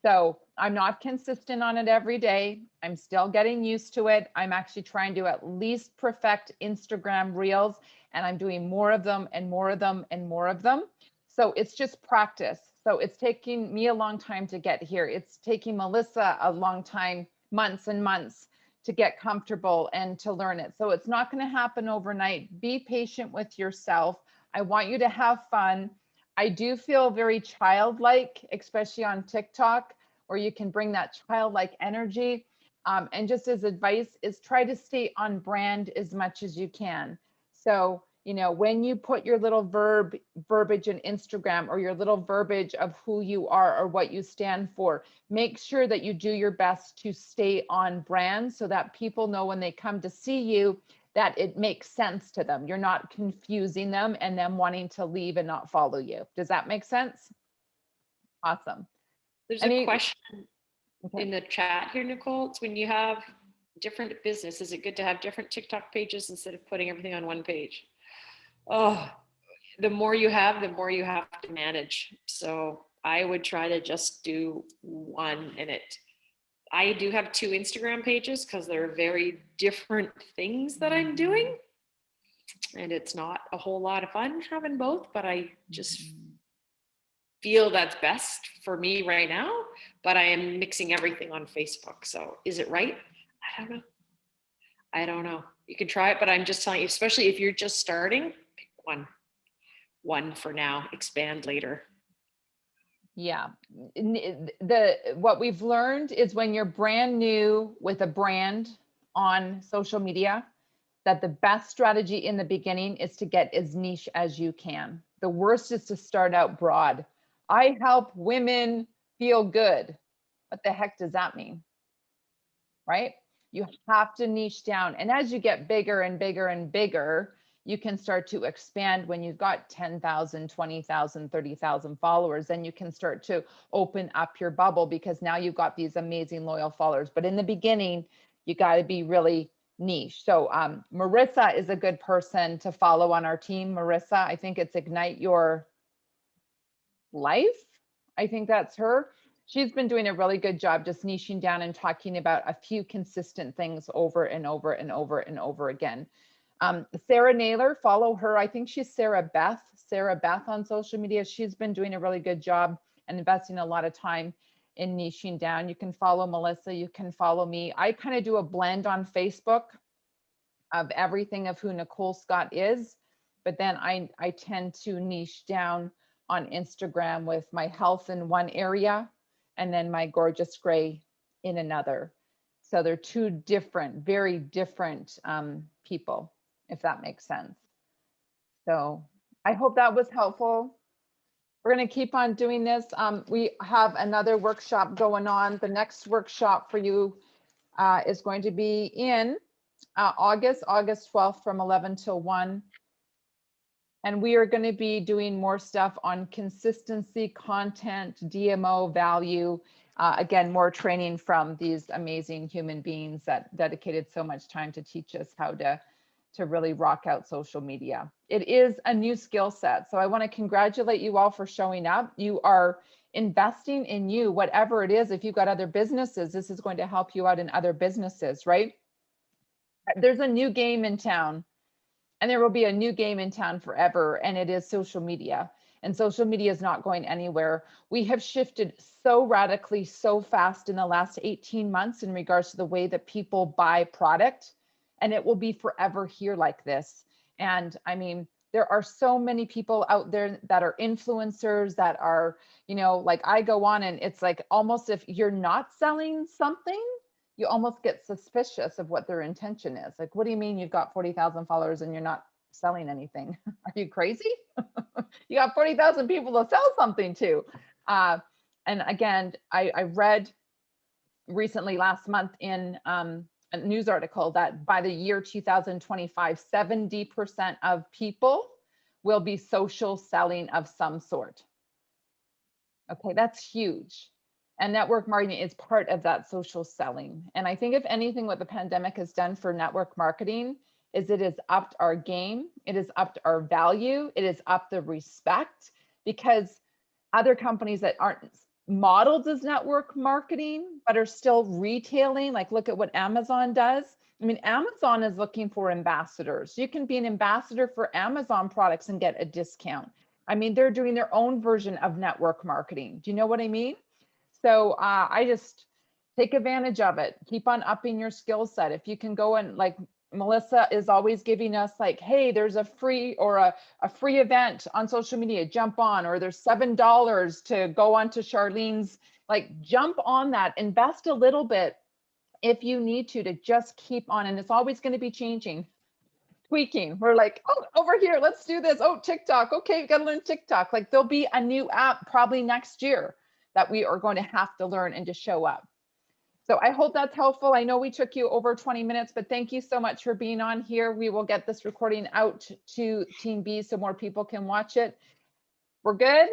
So I'm not consistent on it every day. I'm still getting used to it. I'm actually trying to at least perfect Instagram Reels, and I'm doing more of them and more of them and more of them. So it's just practice. So it's taking me a long time to get here. It's taking Melissa a long time, months and months, to get comfortable and to learn it. So it's not going to happen overnight. Be patient with yourself. I want you to have fun. I do feel very childlike, especially on TikTok, where you can bring that childlike energy. And just as advice is try to stay on brand as much as you can. So, when you put your little verbiage in Instagram or your little verbiage of who you are or what you stand for, make sure that you do your best to stay on brand so that people know when they come to see you that it makes sense to them. You're not confusing them and them wanting to leave and not follow you. Does that make sense? Awesome. There's a question in the chat here, Nicole. It's when you have different business? Is it good to have different TikTok pages instead of putting everything on one page? Oh, the more you have, the more you have to manage. So I would try to just do one in it. I do have 2 Instagram pages because they're very different things that I'm doing. And it's not a whole lot of fun having both, but I just feel that's best for me right now. But I am mixing everything on Facebook. So is it right? I don't know. You can try it, but I'm just telling you, especially if you're just starting, pick one for now, expand later. Yeah. What we've learned is when you're brand new with a brand on social media, that the best strategy in the beginning is to get as niche as you can. The worst is to start out broad. I help women feel good. What the heck does that mean? Right? You have to niche down. And as you get bigger and bigger and bigger, you can start to expand. When you've got 10,000, 20,000, 30,000 followers, then you can start to open up your bubble because now you've got these amazing loyal followers. But in the beginning, you got to be really niche. So Marissa is a good person to follow on our team. Marissa, I think it's Ignite Your Life. I think that's her. She's been doing a really good job just niching down and talking about a few consistent things over and over and over and over again. Sarah Naylor, follow her. I think she's Sarah Beth on social media. She's been doing a really good job and investing a lot of time in niching down. You can follow Melissa, you can follow me. I kind of do a blend on Facebook of everything of who Nicole Scott is, but then I tend to niche down on Instagram with my health in one area and then my gorgeous gray in another. So they're 2 different, very different people, if that makes sense. So I hope that was helpful. We're going to keep on doing this. We have another workshop going on. The next workshop for you is going to be in August 12th from 11 till 1. And we are going to be doing more stuff on consistency, content, DMO, value. Again, more training from these amazing human beings that dedicated so much time to teach us how to really rock out social media. It is a new skill set. So I want to congratulate you all for showing up. You are investing in you, whatever it is. If you've got other businesses, this is going to help you out in other businesses, right? There's a new game in town. And there will be a new game in town forever, and it is social media. And social media is not going anywhere. We have shifted so radically, so fast in the last 18 months in regards to the way that people buy product, and it will be forever here like this. And I mean, there are so many people out there that are influencers that are, you know, like I go on and it's like almost if you're not selling something, you almost get suspicious of what their intention is. Like, what do you mean you've got 40,000 followers and you're not selling anything? Are you crazy? You got 40,000 people to sell something to. And again, I read recently last month in a news article that by the year 2025, 70% of people will be social selling of some sort. Okay, that's huge. And network marketing is part of that social selling. And I think if anything, what the pandemic has done for network marketing is it has upped our game. It has upped our value. It has upped the respect, because other companies that aren't modeled as network marketing, but are still retailing, like look at what Amazon does. I mean, Amazon is looking for ambassadors. You can be an ambassador for Amazon products and get a discount. I mean, they're doing their own version of network marketing. Do you know what I mean? So I just take advantage of it. Keep on upping your skill set. If you can go and like Melissa is always giving us like, hey, there's a free or a free event on social media, jump on, or there's $7 to go on to Charlene's, like jump on that, invest a little bit if you need to just keep on. And it's always going to be changing, tweaking. We're like, oh, over here, let's do this. Oh, TikTok. Okay, we got to learn TikTok. Like there'll be a new app probably next year that we are going to have to learn and to show up. So I hope that's helpful. I know we took you over 20 minutes, but thank you so much for being on here. We will get this recording out to Team B so more people can watch it. We're good?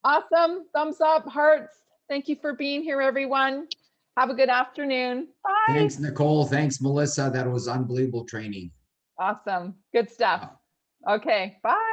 Awesome. Thumbs up, hearts. Thank you for being here, everyone. Have a good afternoon. Bye. Thanks, Nicole. Thanks, Melissa. That was unbelievable training. Awesome. Good stuff. Okay. Bye.